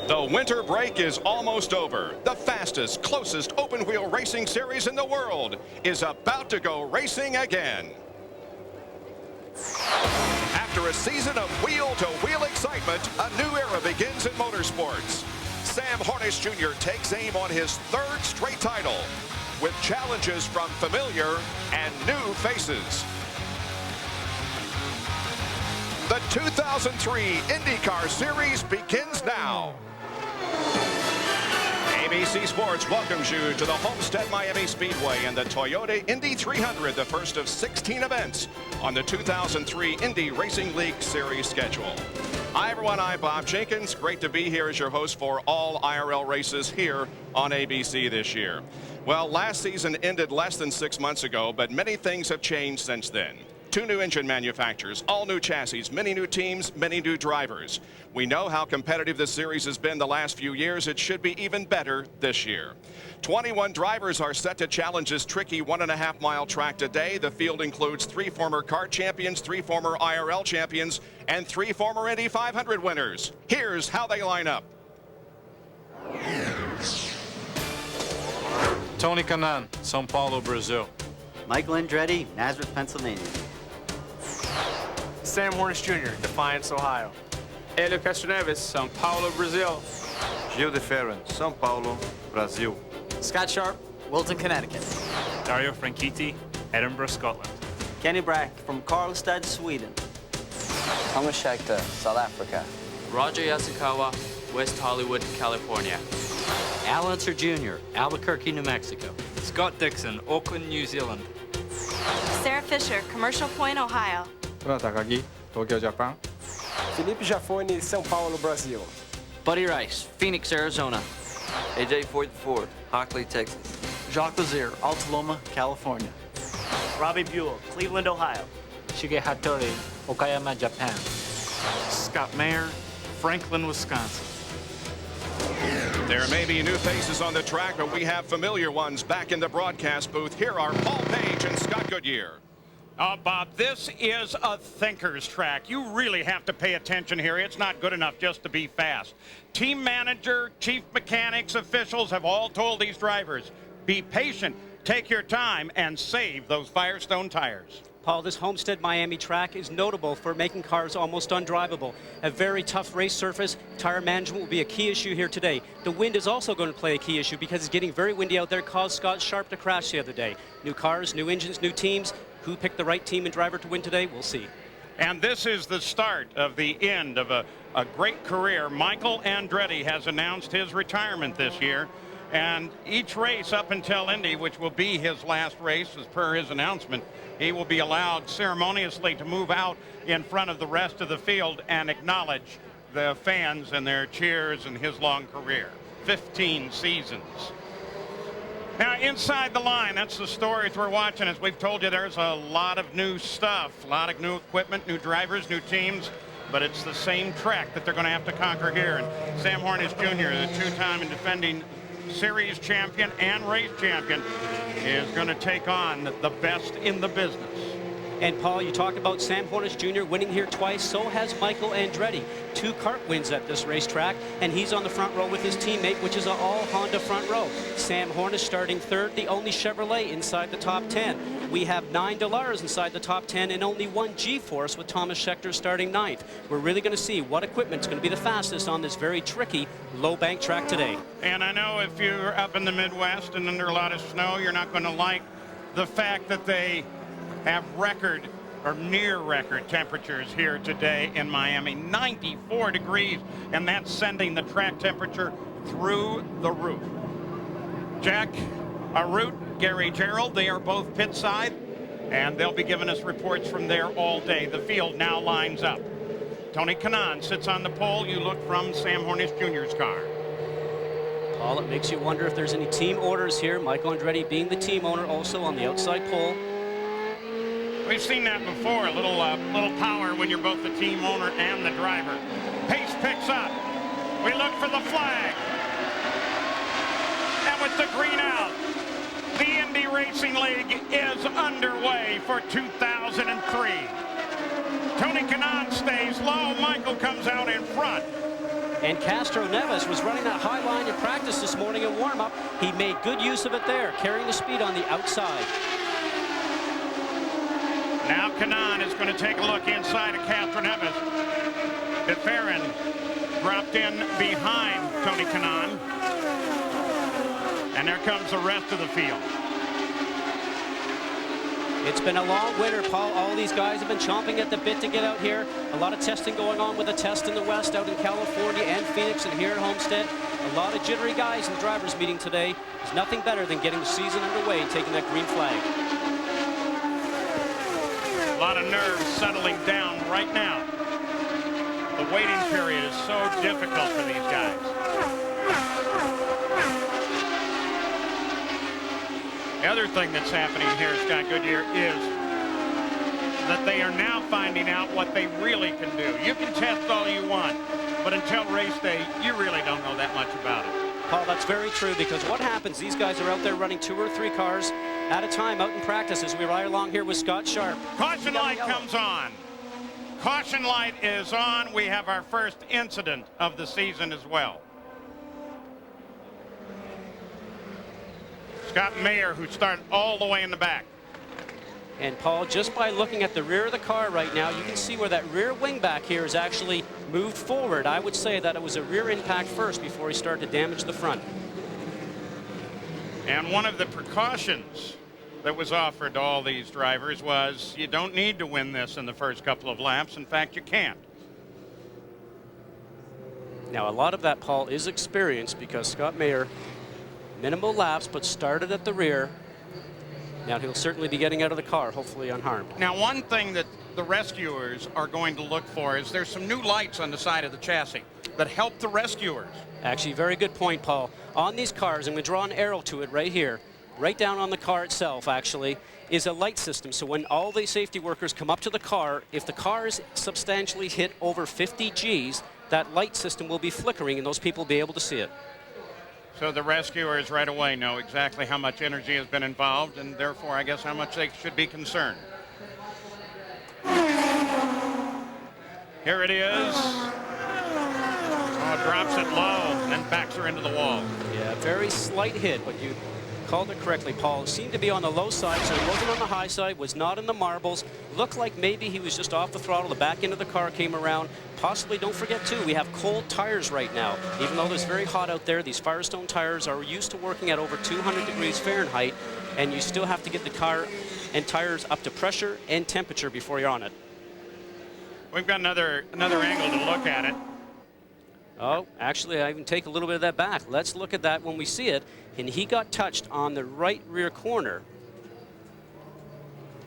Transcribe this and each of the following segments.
The winter break is almost over. The fastest, closest open-wheel racing series in the world is about to go racing again. After a season of wheel-to-wheel excitement, a new era begins in motorsports. Sam Hornish Jr. takes aim on his third straight title with challenges from familiar and new faces. The 2003 Indycar Series begins now. ABC Sports welcomes you to the Homestead Miami Speedway and the Toyota Indy 300, the first of 16 events on the 2003 Indy Racing League Series schedule. Hi everyone, I'm Bob Jenkins. Great to be here as your host for all IRL races here on ABC this year. Well, last season ended less than 6 months ago, but many things have changed since then. 2 new engine manufacturers, all new chassis, many new teams, many new drivers. We know how competitive this series has been the last few years. It should be even better this year. 21 drivers are set to challenge this tricky 1.5-mile track today. The field includes 3 former kart champions, 3 former IRL champions, and 3 former Indy 500 winners. Here's how they line up. Tony Kanaan, São Paulo, Brazil. Michael Andretti, Nazareth, Pennsylvania. Sam Hornish Jr., Defiance, Ohio. Hélio Castro Neves, São Paulo, Brazil. Gil de Ferran, São Paulo, Brasil. Scott Sharp, Wilton, Connecticut. Dario Franchitti, Edinburgh, Scotland. Kenny Brack from Karlstad, Sweden. Thomas Schechter, South Africa. Roger Yasukawa, West Hollywood, California. Alan Sir Jr., Albuquerque, New Mexico. Scott Dixon, Auckland, New Zealand. Sarah Fisher, Commercial Point, Ohio. Takagi, Tokyo, Japan. Felipe Jafone, São Paulo, Brasil. Buddy Rice, Phoenix, Arizona. AJ Ford, Hockley, Texas. Jacques Lazier, Alta Loma, California. Robbie Buell, Cleveland, Ohio. Shige Hattori, Okayama, Japan. Scott Mayer, Franklin, Wisconsin. There may be new faces on the track, but we have familiar ones back in the broadcast booth. Here are Paul Page and Scott Goodyear. Bob, this is a thinker's track. You really have to pay attention here. It's not good enough just to be fast. Team manager, chief mechanics, officials have all told these drivers, be patient, take your time, and save those Firestone tires. Paul, this Homestead Miami track is notable for making cars almost undrivable. A very tough race surface. Tire management will be a key issue here today. The wind is also going to play a key issue because it's getting very windy out there, caused Scott Sharp to crash the other day. New cars, new engines, new teams. Who picked the right team and driver to win today? We'll see. And this is the start of the end of a great career. Michael Andretti has announced his retirement this year. And each race up until Indy, which will be his last race as per his announcement, he will be allowed ceremoniously to move out in front of the rest of the field and acknowledge the fans and their cheers in his long career. 15 seasons. Now, inside the line, that's the stories we're watching. As we've told you, there's a lot of new stuff, a lot of new equipment, new drivers, new teams, but it's the same track that they're going to have to conquer here. And Sam Hornish Jr., the 2-time and defending series champion and race champion, is going to take on the best in the business. And Paul, you talk about Sam Hornish Jr. winning here twice. So has Michael Andretti. 2 kart wins at this racetrack, and he's on the front row with his teammate, which is an all-Honda front row. Sam Hornish starting 3rd, the only Chevrolet inside the top 10. We have 9 Dalars inside the top 10 and only 1 G-Force with Thomas Schechter starting 9th. We're really going to see what equipment's going to be the fastest on this very tricky low-bank track today. And I know if you're up in the Midwest and under a lot of snow, you're not going to like the fact that they have record or near record temperatures here today in Miami. 94 degrees, and that's sending the track temperature through the roof. Jack Arute, Gary Gerald, they are both pit side, and they'll be giving us reports from there all day. The field now lines up. Tony Kanaan sits on the pole. You look from Sam Hornish Jr.'s car. Paul, it makes you wonder if there's any team orders here. Michael Andretti being the team owner also on the outside pole. We've seen that before, a little power when you're both the team owner and the driver. Pace picks up. We look for the flag. And with the green out, the Indy Racing League is underway for 2003. Tony Kanaan stays low. Michael comes out in front. And Castro Neves was running that high line in practice this morning in warm-up. He made good use of it there, carrying the speed on the outside. Now Kanaan is going to take a look inside of Castro Neves. DeFerrin dropped in behind Tony Kanaan. And there comes the rest of the field. It's been a long winter, Paul. All these guys have been chomping at the bit to get out here. A lot of testing going on with a test in the West out in California and Phoenix and here at Homestead. A lot of jittery guys in the drivers' meeting today. There's nothing better than getting the season underway and taking that green flag. A lot of nerves settling down right now. The waiting period is so difficult for these guys. The other thing that's happening here, Scott Goodyear, is that they are now finding out what they really can do. You can test all you want, but until race day, you really don't know that much about it. Paul, that's very true, because what happens, these guys are out there running 2 or 3 cars at a time out in practice as we ride along here with Scott Sharp. Caution light comes on. Caution light is on. We have our first incident of the season as well. Scott Mayer, who started all the way in the back. And Paul, just by looking at the rear of the car right now, you can see where that rear wing back here is actually moved forward. I would say that it was a rear impact first before he started to damage the front. And one of the precautions that was offered to all these drivers was you don't need to win this in the first couple of laps. In fact, you can't. Now, a lot of that, Paul, is experience, because Scott Mayer, minimal laps, but started at the rear. Now he'll certainly be getting out of the car, hopefully unharmed. Now, one thing that the rescuers are going to look for is there's some new lights on the side of the chassis that help the rescuers. Actually, very good point, Paul. On these cars, I'm going to draw an arrow to it right here, right down on the car itself, actually, is a light system. So when all the safety workers come up to the car, if the car is substantially hit over 50 Gs, that light system will be flickering and those people will be able to see it. So the rescuers right away know exactly how much energy has been involved, and therefore, I guess, how much they should be concerned. Here it is. Oh, drops it low and then backs her into the wall. Yeah, very slight hit, but you called it correctly, Paul. It seemed to be on the low side, so he wasn't on the high side, was not in the marbles. Looked like maybe he was just off the throttle. The back end of the car came around. Possibly, don't forget, too, we have cold tires right now. Even though it's very hot out there, these Firestone tires are used to working at over 200 degrees Fahrenheit, and you still have to get the car and tires up to pressure and temperature before you're on it. We've got another angle to look at it. Oh, actually, I even take a little bit of that back. Let's look at that when we see it. And he got touched on the right rear corner.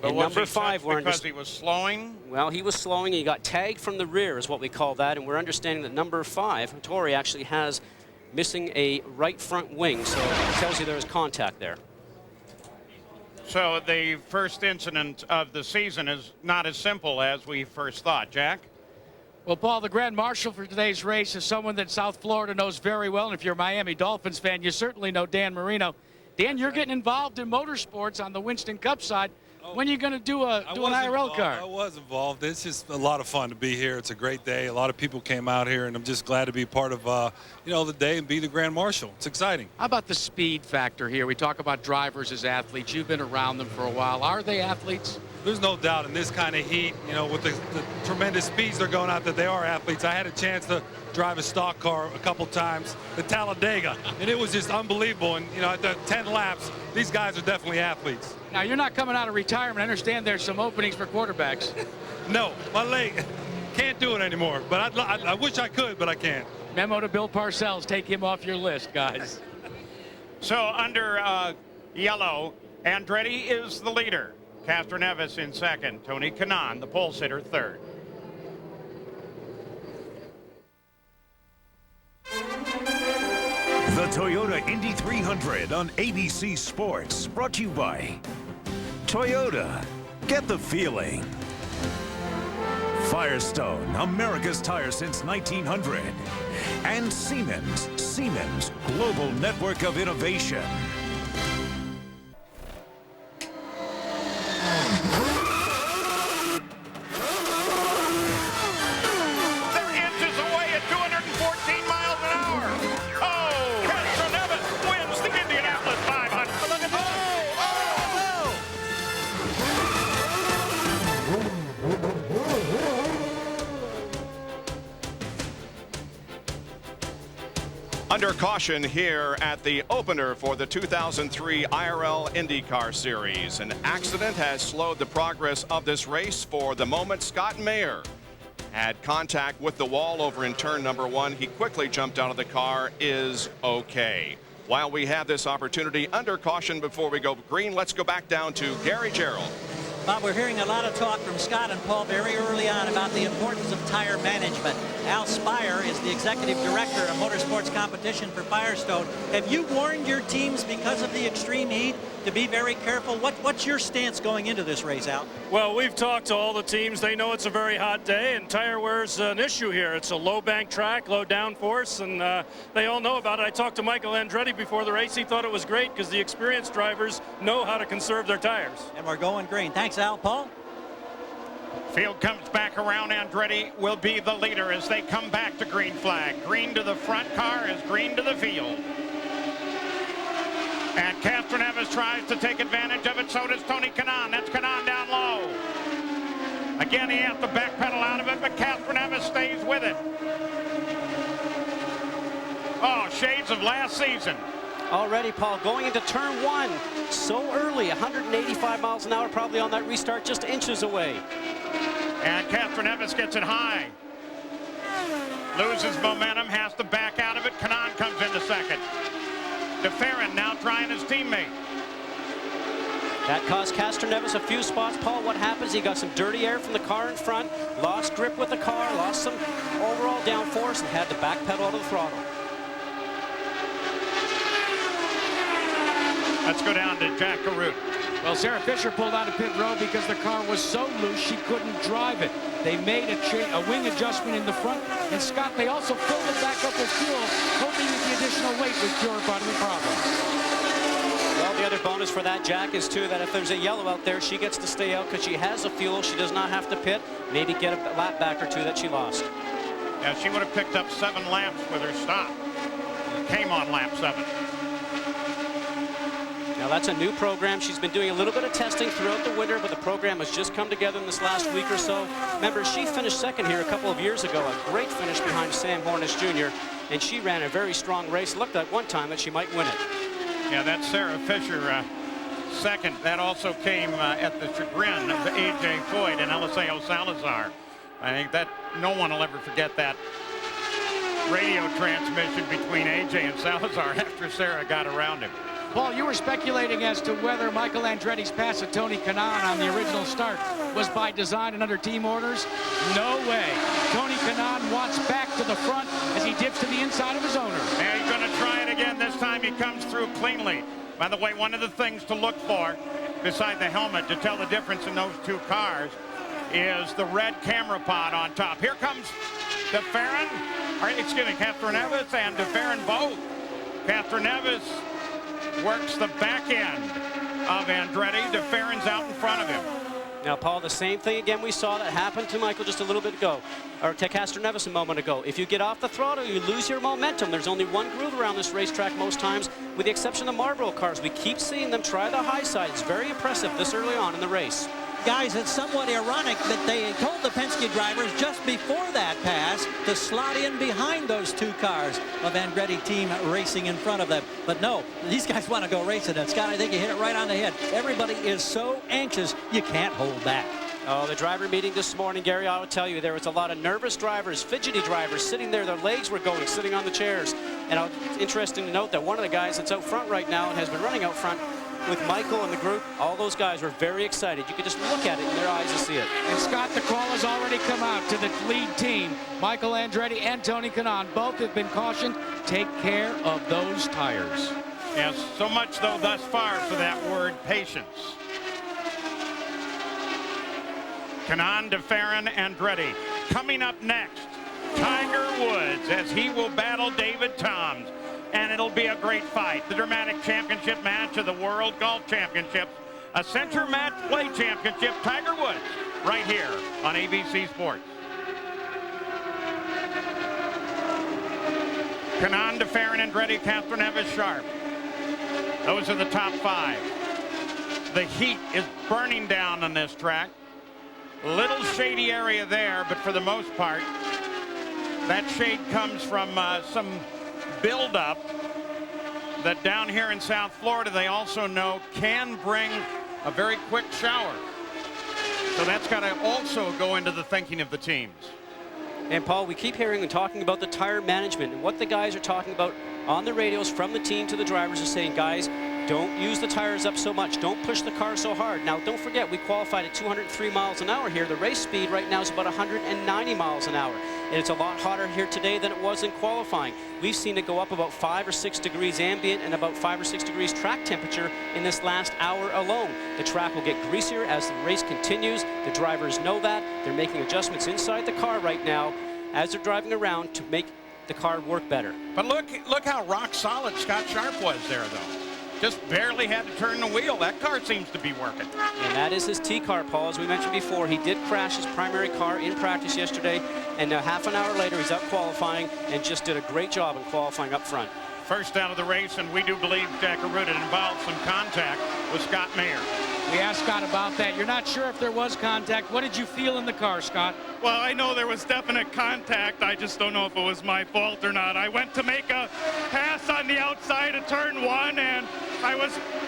But and was number he 5, touched because he was slowing? Well, he was slowing, and he got tagged from the rear is what we call that. And we're understanding that number 5, Tori, actually has missing a right front wing. So it tells you there was contact there. So the first incident of the season is not as simple as we first thought. Jack? Well, Paul, the Grand Marshal for today's race is someone that South Florida knows very well. And if you're a Miami Dolphins fan, you certainly know Dan Marino. Dan, you're getting involved in motorsports on the Winston Cup side. When are you going to do an IRL car? I was involved. It's just a lot of fun to be here. It's a great day. A lot of people came out here, and I'm just glad to be part of, the day and be the Grand Marshal. It's exciting. How about the speed factor here? We talk about drivers as athletes. You've been around them for a while. Are they athletes? There's no doubt in this kind of heat, with the tremendous speeds they're going out, that they are athletes. I had a chance to drive a stock car a couple times, the Talladega, and it was just unbelievable. And, at the 10 laps, these guys are definitely athletes. Now, you're not coming out of retirement. I understand there's some openings for quarterbacks. No, my leg can't do it anymore, but I wish I could, but I can't. Memo to Bill Parcells, take him off your list, guys. So under yellow, Andretti is the leader. Castro Neves in second. Tony Kanaan, the pole sitter, third. The Toyota Indy 300 on ABC Sports, brought to you by Toyota. Get the feeling. Firestone, America's tire since 1900. And Siemens, global network of innovation. They're inches away at 214 Under caution here at the opener for the 2003 IRL IndyCar Series. An accident has slowed the progress of this race for the moment. Scott Mayer had contact with the wall over in turn number 1. He quickly jumped out of the car, is okay. While we have this opportunity under caution before we go green, let's go back down to Gary Gerald. Bob, we're hearing a lot of talk from Scott and Paul very early on about the importance of tire management. Al Spire is the executive director of motorsports competition for Firestone. Have you warned your teams because of the extreme heat to be very careful? What's your stance going into this race, Al? Well, we've talked to all the teams. They know it's a very hot day, and tire wear's an issue here. It's a low bank track, low downforce, and they all know about it. I talked to Michael Andretti before the race. He thought it was great because the experienced drivers know how to conserve their tires. And we're going green. Thanks, Al. Paul? Field comes back around. Andretti will be the leader as they come back to green flag. Green to the front car is green to the field. And Catherine Evans tries to take advantage of it. So does Tony Kanaan. That's Kanaan down low. Again, he has to backpedal out of it, but Catherine Evans stays with it. Oh, shades of last season. Already, Paul, going into turn 1 so early, 185 miles an hour, probably on that restart, just inches away. And Catherine Evans gets it high. Loses momentum, has to back out of it. Kanaan comes into second. DeFerrin now trying his teammate. That cost Castroneves a few spots. Paul, what happens? He got some dirty air from the car in front, lost grip with the car, lost some overall downforce, and had to backpedal to the throttle. Let's go down to Jack Garrett. Well, Sarah Fisher pulled out of pit road because the car was so loose she couldn't drive it. They made a wing adjustment in the front, and Scott, they also filled it back up with fuel, hoping that the additional weight would cure part of the problem. Well, the other bonus for that, Jack, is too that if there's a yellow out there, she gets to stay out because she has the fuel. She does not have to pit, maybe get a lap back or two that she lost. Yeah, she would have picked up 7 laps with her stop. Came on lap 7. Now that's a new program. She's been doing a little bit of testing throughout the winter, but the program has just come together in this last week or so. Remember, she finished second here a couple of years ago, a great finish behind Sam Hornish Jr., and she ran a very strong race. Looked at one time that she might win it. Yeah, that's Sarah Fisher second. That also came at the chagrin of A.J. Foyt and Eliseo Salazar. I think that no one will ever forget that radio transmission between A.J. and Salazar after Sarah got around him. Paul, you were speculating as to whether Michael Andretti's pass at Tony Kanaan on the original start was by design and under team orders. No way. Tony Kanaan wants back to the front as he dips to the inside of his owner. Yeah, he's going to try it again. This time he comes through cleanly. By the way, one of the things to look for beside the helmet to tell the difference in those two cars is the red camera pod on top. Here comes DeFerrin, Catherine Evans and DeFerrin both. Catherine Evans works the back end of Andretti. DeFerrin's out in front of him. Now, Paul, the same thing again we saw that happened to Michael just a little bit ago, or to Castroneves a moment ago. If you get off the throttle, you lose your momentum. There's only one groove around this racetrack most times, with the exception of Marlboro cars. We keep seeing them try the high side. It's very impressive this early on in the race. Guys, it's somewhat ironic that they told the Penske drivers just before that pass to slot in behind those two cars of Andretti team racing in front of them. But no, these guys want to go racing. And Scott, I think you hit it right on the head. Everybody is so anxious, you can't hold back. Oh, the driver meeting this morning, Gary, I will tell you, there was a lot of nervous drivers, fidgety drivers sitting there. Their legs were going, sitting on the chairs. And it's interesting to note that one of the guys that's out front right now and has been running out front with Michael and the group, all those guys were very excited. You could just look at it in their eyes to see it. And Scott, the call has already come out to the lead team. Michael Andretti and Tony Kanaan both have been cautioned. Take care of those tires. Yes, so much though thus far for that word patience. Kanaan, DeFerrin, Andretti. Coming up next, Tiger Woods as he will battle David Toms. And it'll be a great fight. The dramatic championship match of the World Golf Championships. A center match play championship. Tiger Woods right here on ABC Sports. Kanaan, DeFerrin, Andretti, Catherine Evans, Sharp. Those are the top 5. The heat is burning down on this track. Little shady area there, but for the most part, that shade comes from some buildup that down here in South Florida they also know can bring a very quick shower. So that's got to also go into the thinking of the teams. And Paul, we keep hearing and talking about the tire management, and what the guys are talking about on the radios from the team to the drivers is saying, guys, don't use the tires up so much. Don't push the car so hard. Now, don't forget, we qualified at 203 miles an hour here. The race speed right now is about 190 miles an hour. And it's a lot hotter here today than it was in qualifying. We've seen it go up about 5 or 6 degrees ambient and about 5 or 6 degrees track temperature in this last hour alone. The track will get greasier as the race continues. The drivers know that. They're making adjustments inside the car right now as they're driving around to make the car work better. But look how rock solid Scott Sharp was there, though. Just barely had to turn the wheel. That car seems to be working. And that is his T-car, Paul. As we mentioned before, he did crash his primary car in practice yesterday, and half an hour later he's out qualifying and just did a great job in qualifying up front. First out of the race, and we do believe, Jack Arruda, it involved some contact with Scott Mayer. We asked Scott about that. You're not sure if there was contact. What did you feel in the car, Scott? Well, I know there was definite contact. I just don't know if it was my fault or not. I went to make a pass on the outside of turn 1, and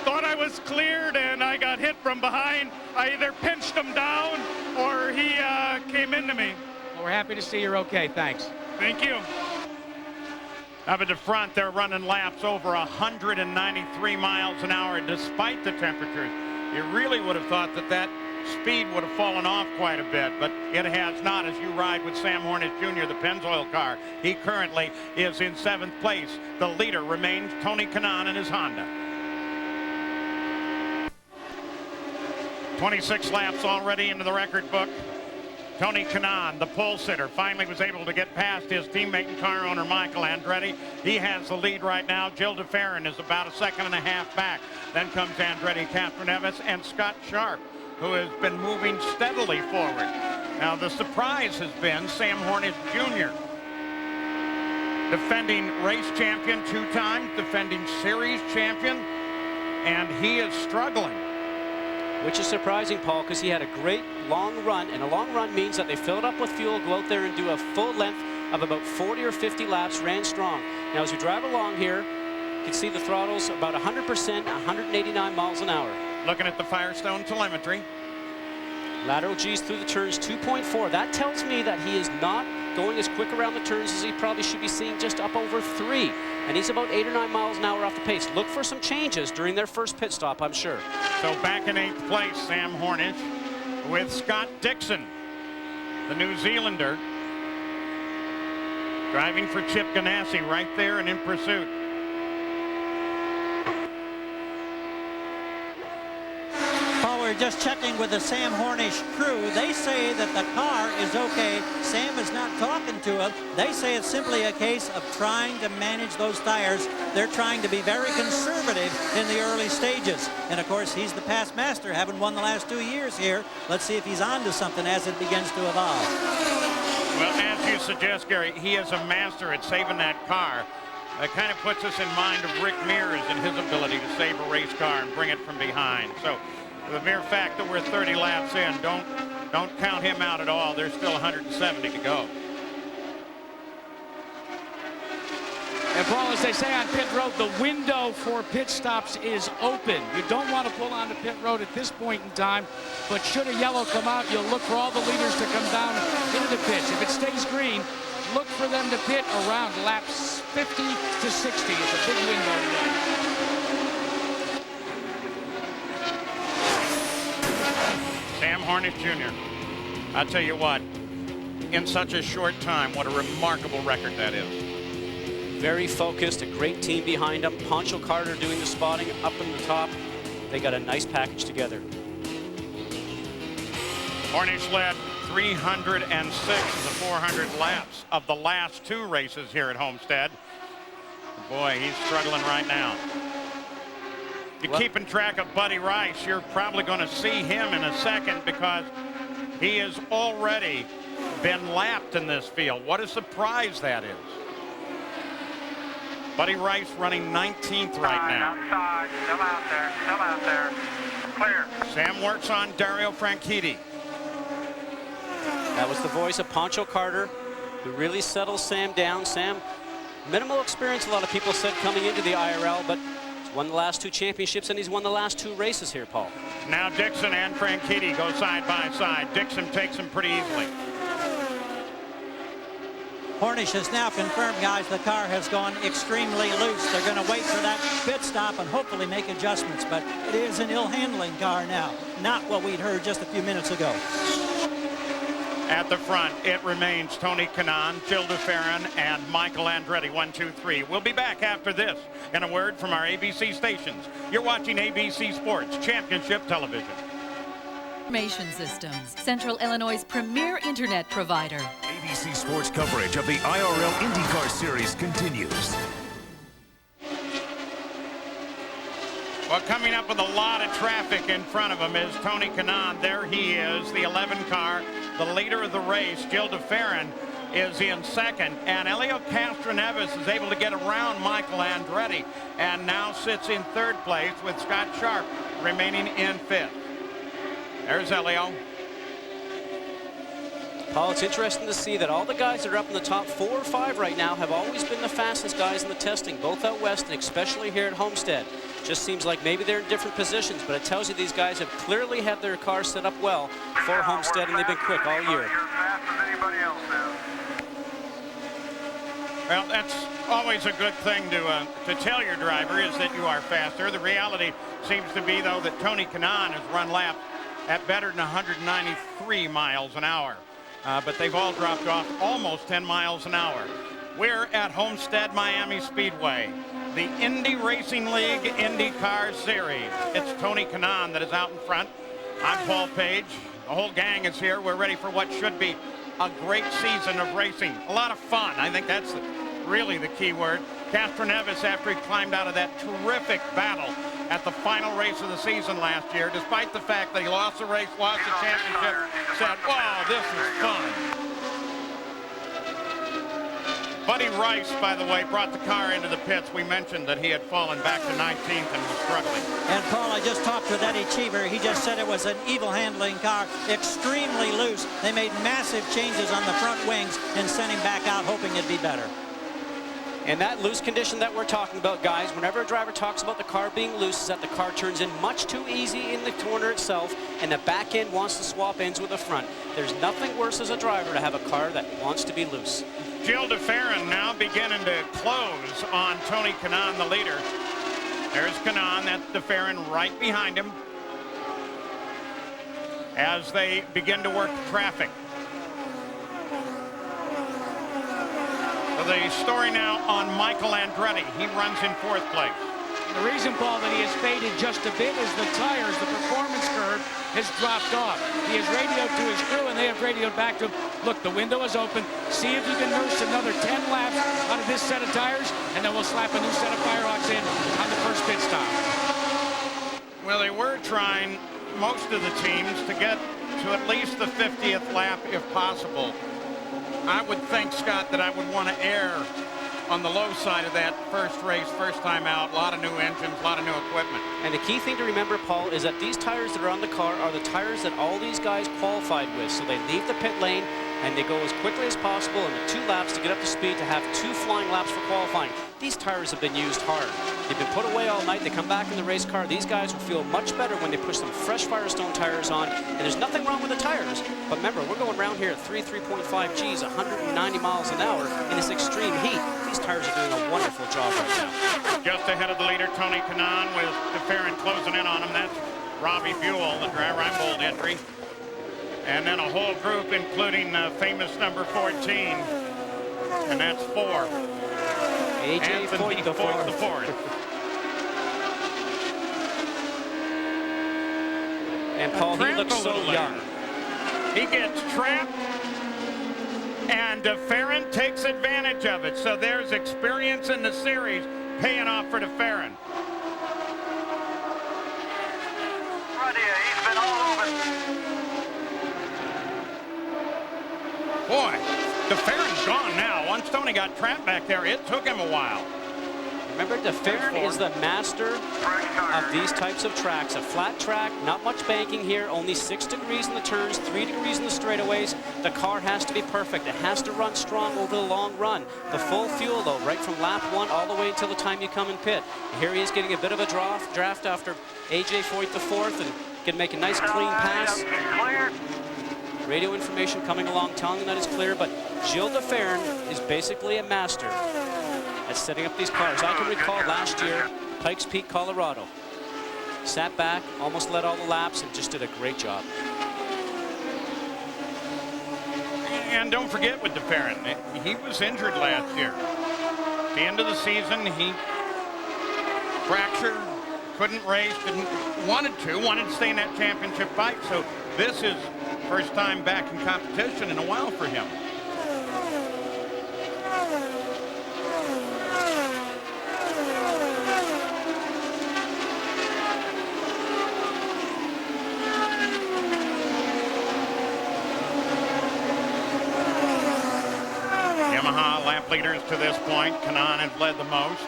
thought I was cleared, and I got hit from behind. I either pinched him down or he came into me. Well, we're happy to see you're okay. Thanks. Thank you. Up at the front, they're running laps over 193 miles an hour despite the temperatures. You really would have thought that speed would have fallen off quite a bit, but it has not as you ride with Sam Hornish Jr., the Pennzoil car. He currently is in 7th place. The leader remains Tony Kanaan in his Honda. 26 laps already into the record book. Tony Kanaan, the pole sitter, finally was able to get past his teammate and car owner Michael Andretti. He has the lead right now. Jill DeFerrin is about a second and a half back. Then comes Andretti, Catherine Evans, and Scott Sharp, who has been moving steadily forward. Now the surprise has been Sam Hornish Jr., defending race champion 2 times, defending series champion, and he is struggling. Which is surprising, Paul, because he had a great long run, and a long run means that they fill it up with fuel, go out there and do a full length of about 40 or 50 laps, ran strong. Now, as we drive along here, you can see the throttle's about 100%, 189 miles an hour. Looking at the Firestone telemetry. Lateral G's through the turns, 2.4. That tells me that he is not going as quick around the turns as he probably should be seeing, just up over 3. And he's about 8 or 9 miles an hour off the pace. Look for some changes during their first pit stop, I'm sure. So back in 8th place, Sam Hornish with Scott Dixon, the New Zealander, driving for Chip Ganassi right there and in pursuit. We're just checking with the Sam Hornish crew. They say that the car is okay. Sam is not talking to him. They say it's simply a case of trying to manage those tires. They're trying to be very conservative in the early stages. And of course, he's the past master, having won the last 2 years here. Let's see if he's on to something as it begins to evolve. Well, as you suggest, Gary, he is a master at saving that car. That kind of puts us in mind of Rick Mears and his ability to save a race car and bring it from behind. So the mere fact that we're 30 laps in, don't count him out at all. There's still 170 to go. And Paul, as they say on pit road, the window for pit stops is open. You don't want to pull onto pit road at this point in time, but should a yellow come out, you'll look for all the leaders to come down into the pits. If it stays green, look for them to pit around laps 50 to 60. It's a big window today. Sam Hornish Jr. I'll tell you what, in such a short time, what a remarkable record that is. Very focused, a great team behind him. Poncho Carter doing the spotting up in the top. They got a nice package together. Hornish led 306 of the 400 laps of the last 2 races here at Homestead. Boy, he's struggling right now. If you're keeping track of Buddy Rice, you're probably going to see him in a second because he has already been lapped in this field. What a surprise that is. Buddy Rice running 19th right now. Outside, still out there, clear. Sam works on Dario Franchitti. That was the voice of Poncho Carter, who really settles Sam down. Sam Minimal experience, a lot of people said, coming into the IRL, but he's won the last 2 championships and he's won the last 2 races here, Paul. Now Dixon and Franchitti go side by side. Dixon takes him pretty easily. Hornish has now confirmed, guys, the car has gone extremely loose. They're going to wait for that pit stop and hopefully make adjustments, but it is an ill-handling car now, not what we'd heard just a few minutes ago. At the front, it remains Tony Kanaan, Jill DeFerrin, and Michael Andretti, 1, 2, 3. We'll be back after this and a word from our ABC stations. You're watching ABC Sports Championship Television. Information Systems, Central Illinois' premier internet provider. ABC Sports coverage of the IRL IndyCar Series continues. Well, coming up with a lot of traffic in front of him is Tony Kanaan. There he is, the 11 car, the leader of the race. Jill DeFerrin is in second, and Elio Castroneves is able to get around Michael Andretti and now sits in third place with Scott Sharp remaining in fifth. There's Elio. Paul, it's interesting to see that all the guys that are up in the top 4 or 5 right now have always been the fastest guys in the testing, both out west and especially here at Homestead. Just seems like maybe they're in different positions, but it tells you these guys have clearly had their cars set up well for Homestead, and they've been quick all year. Well, that's always a good thing to tell your driver, is that you are faster. The reality seems to be, though, that Tony Kanaan has run laps at better than 193 miles an hour. But they've all dropped off almost 10 miles an hour. We're at Homestead Miami Speedway, the Indy Racing League IndyCar Series. It's Tony Kanaan that is out in front. I'm Paul Page. The whole gang is here. We're ready for what should be a great season of racing. A lot of fun. I think that's really the key word. Castroneves, after he climbed out of that terrific battle at the final race of the season last year, despite the fact that he lost the race, lost the championship, said, wow, this is fun. Buddy Rice, by the way, brought the car into the pits. We mentioned that he had fallen back to 19th and was struggling. And Paul, I just talked with Eddie Cheever. He just said it was an evil handling car, extremely loose. They made massive changes on the front wings and sent him back out hoping it'd be better. And that loose condition that we're talking about, guys, whenever a driver talks about the car being loose, is that the car turns in much too easy in the corner itself, and the back end wants to swap ends with the front. There's nothing worse as a driver to have a car that wants to be loose. Jill DeFerrin now beginning to close on Tony Kanaan, the leader. There's Kanaan, that's DeFerrin right behind him as they begin to work traffic. So the story now on Michael Andretti. He runs in 4th place. The reason, Paul, that he has faded just a bit is the tires, the performance curve has dropped off. He has radioed to his crew, and they have radioed back to him. Look, the window is open. See if you can nurse another 10 laps out of this set of tires, and then we'll slap a new set of firehawks in on the first pit stop. Well, they were trying, most of the teams, to get to at least the 50th lap if possible. I would think, Scott, that I would want to err on the low side of that first race, first time out. A lot of new engines, a lot of new equipment. And the key thing to remember, Paul, is that these tires that are on the car are the tires that all these guys qualified with. So they leave the pit lane and they go as quickly as possible in the 2 laps to get up to speed to have 2 flying laps for qualifying. These tires have been used hard. They've been put away all night. They come back in the race car. These guys will feel much better when they push some fresh Firestone tires on. And there's nothing wrong with the tires. But remember, we're going around here at 3.5 Gs, 190 miles an hour in this extreme heat. These tires are doing a wonderful job right now. Just ahead of the leader, Tony Kanaan, with DeFerrin closing in on him. That's Robbie Buell, the dry Reinbold entry. And then a whole group, including famous number 14. And that's 4. AJ Foyt, the fourth. And Paul, he looks so young. He gets trapped, and DeFerrin takes advantage of it. So there's experience in the series paying off for DeFerrin. Right here, he's been all over. Boy, DeFerrin's gone now. Once Tony got trapped back there, it took him a while. Remember, DeFerrin is the master of these types of tracks. A flat track, not much banking here, only 6 degrees in the turns, 3 degrees in the straightaways. The car has to be perfect. It has to run strong over the long run. The full fuel, though, right from lap 1 all the way until the time you come in pit. And here he is getting a bit of a draft after AJ Foyt the fourth, and can make a nice clean pass. Radio information coming along telling him that it's clear, but Gilles DeFerrin is basically a master at setting up these cars. I can recall last year, Pikes Peak, Colorado. Sat back, almost led all the laps, and just did a great job. And don't forget with DeFerrin, he was injured last year. At the end of the season, he fractured, couldn't race, wanted to stay in that championship fight. So this is first time back in competition in a while for him. Yamaha lap leaders to this point. Kanaan has led the most.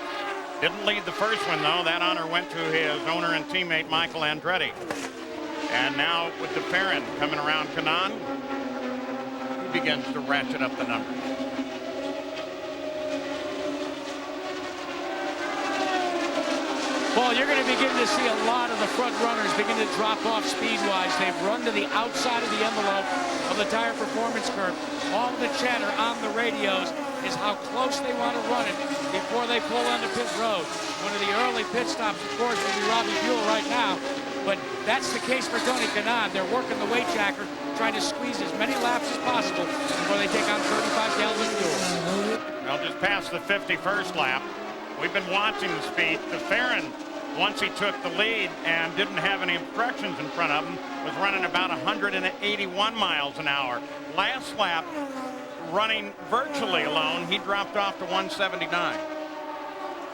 Didn't lead the first one, though. That honor went to his owner and teammate, Michael Andretti. And now with DeFerrin coming around Kanaan, he begins to ratchet up the numbers. Well, you're going to begin to see a lot of the front runners begin to drop off speed-wise. They've run to the outside of the envelope of the tire performance curve. All the chatter on the radios is how close they want to run it before they pull onto pit road. One of the early pit stops, of course, will be Robbie Buell right now. But that's the case for Tony Kanaan. They're working the weight jacker, trying to squeeze as many laps as possible before they take on 35 gallons of fuel. Well, just past the 51st lap, we've been watching the speed. DeFerrin, once he took the lead and didn't have any obstructions in front of him, was running about 181 miles an hour. Last lap, running virtually alone, he dropped off to 179.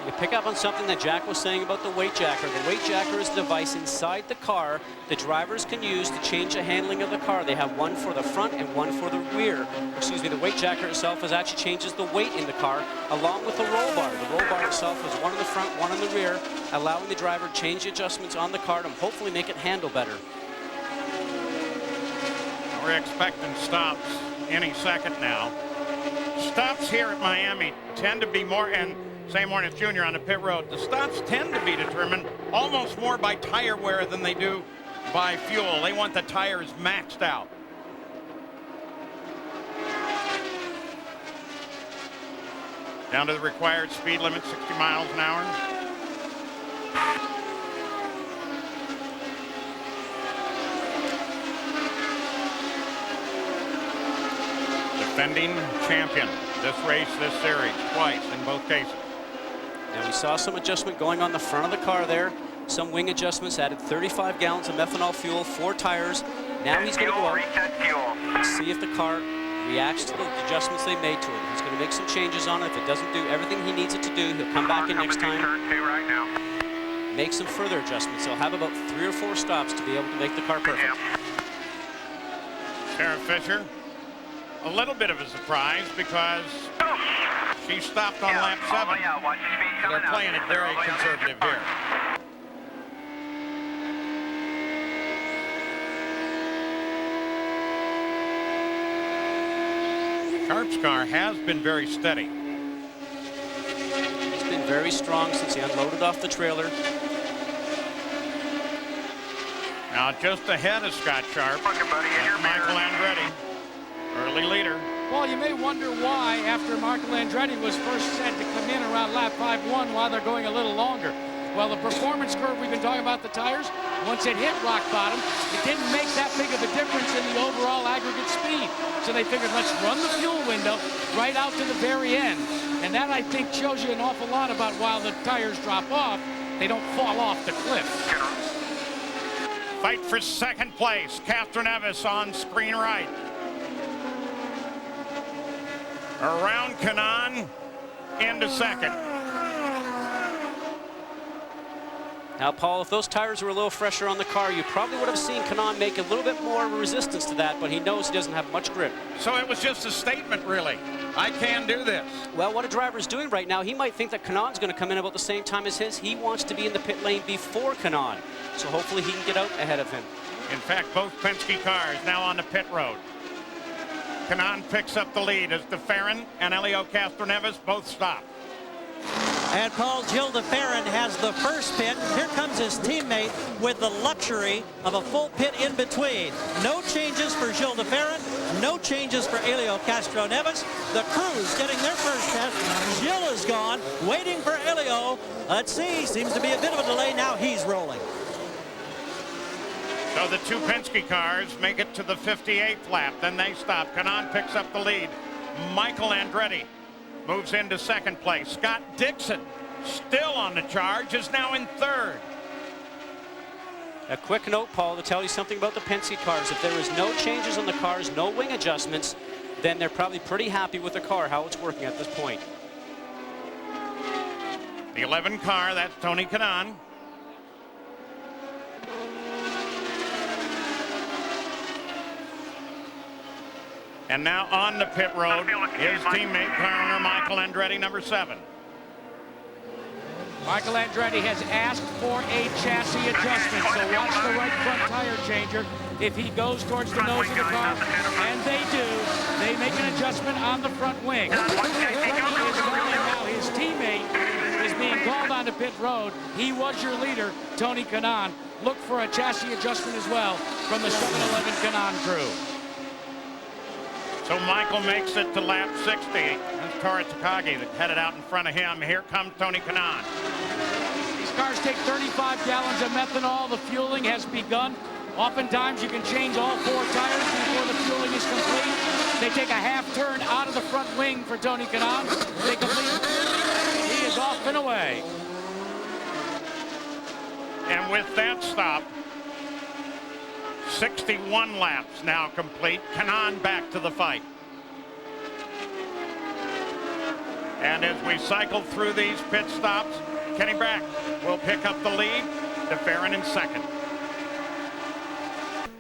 You pick up on something that Jack was saying about the weight jacker. The weight jacker is a device inside the car the drivers can use to change the handling of the car. They have one for the front and one for the rear. Excuse me, the weight jacker itself actually changes the weight in the car along with the roll bar. The roll bar itself is one in the front, one in the rear, allowing the driver to change the adjustments on the car to hopefully make it handle better. We're expecting stops any second now. Stops here at Miami tend to be more, and Sam Hornish Jr. on the pit road, the stops tend to be determined almost more by tire wear than they do by fuel. They want the tires maxed out. Down to the required speed limit, 60 miles an hour. Defending champion this race, this series, twice in both cases. Now we saw some adjustment going on the front of the car there. Some wing adjustments, added 35 gallons of methanol fuel, 4 tires. Now he's going to go out and see if the car reacts to the adjustments they made to it. He's going to make some changes on it. If it doesn't do everything he needs it to do, he'll come back in next time, make some further adjustments. He'll have about 3 or 4 stops to be able to make the car perfect. Sarah Fisher, a little bit of a surprise because she stopped on lap 7. They're playing it very conservative here. Sharp's car has been very steady. He's been very strong since he unloaded off the trailer. Now just ahead of Scott Sharp, Michael Andretti, early leader. Well, you may wonder why, after Michael Andretti was first said to come in around lap 5-1, why they're going a little longer. Well, the performance curve we've been talking about the tires, once it hit rock bottom, it didn't make that big of a difference in the overall aggregate speed. So they figured, let's run the fuel window right out to the very end. And that, I think, shows you an awful lot about while the tires drop off, they don't fall off the cliff. Fight for second place. Catherine Evis on screen right. Around Kanaan into second. Now, Paul, if those tires were a little fresher on the car, you probably would have seen Kanaan make a little bit more resistance to that, but he knows he doesn't have much grip. So it was just a statement, really. I can do this. Well, what a driver's doing right now, he might think that Kanaan's going to come in about the same time as his. He wants to be in the pit lane before Kanaan, so hopefully he can get out ahead of him. In fact, both Penske cars now on the pit road. Kanaan picks up the lead as DeFerrin and Helio Castroneves both stop. And Paul, Gil DeFerrin has the first pit. Here comes his teammate with the luxury of a full pit in between. No changes for Gil DeFerrin, no changes for Helio Castroneves. The crew's getting their first test. Gil is gone, waiting for Helio. Let's see, seems to be a bit of a delay. Now he's rolling. So the two Penske cars make it to the 58th lap. Then they stop. Kanaan picks up the lead. Michael Andretti moves into second place. Scott Dixon, still on the charge, is now in third. A quick note, Paul, to tell you something about the Penske cars. If there is no changes on the cars, no wing adjustments, then they're probably pretty happy with the car, how it's working at this point. The 11 car, that's Tony Kanaan. And now on the pit road, his teammate, car owner Michael Andretti, number 7. Michael Andretti has asked for a chassis adjustment, so watch the right front tire changer. If he goes towards the nose of the car, and they do, they make an adjustment on the front wing. Andretti is going now. His teammate is being called onto pit road. He was your leader, Tony Kanaan. Look for a chassis adjustment as well from the 7-Eleven Kanaan crew. So Michael makes it to lap 60. That's Tora Takagi that headed out in front of him. Here comes Tony Kanaan. These cars take 35 gallons of methanol. The fueling has begun. Oftentimes you can change all 4 tires before the fueling is complete. They take a half turn out of the front wing for Tony Kanaan. They complete. He is off and away. And with that stop, 61 laps now complete. Kanaan back to the fight. And as we cycle through these pit stops, Kenny Brack will pick up the lead. DeFerrin in second.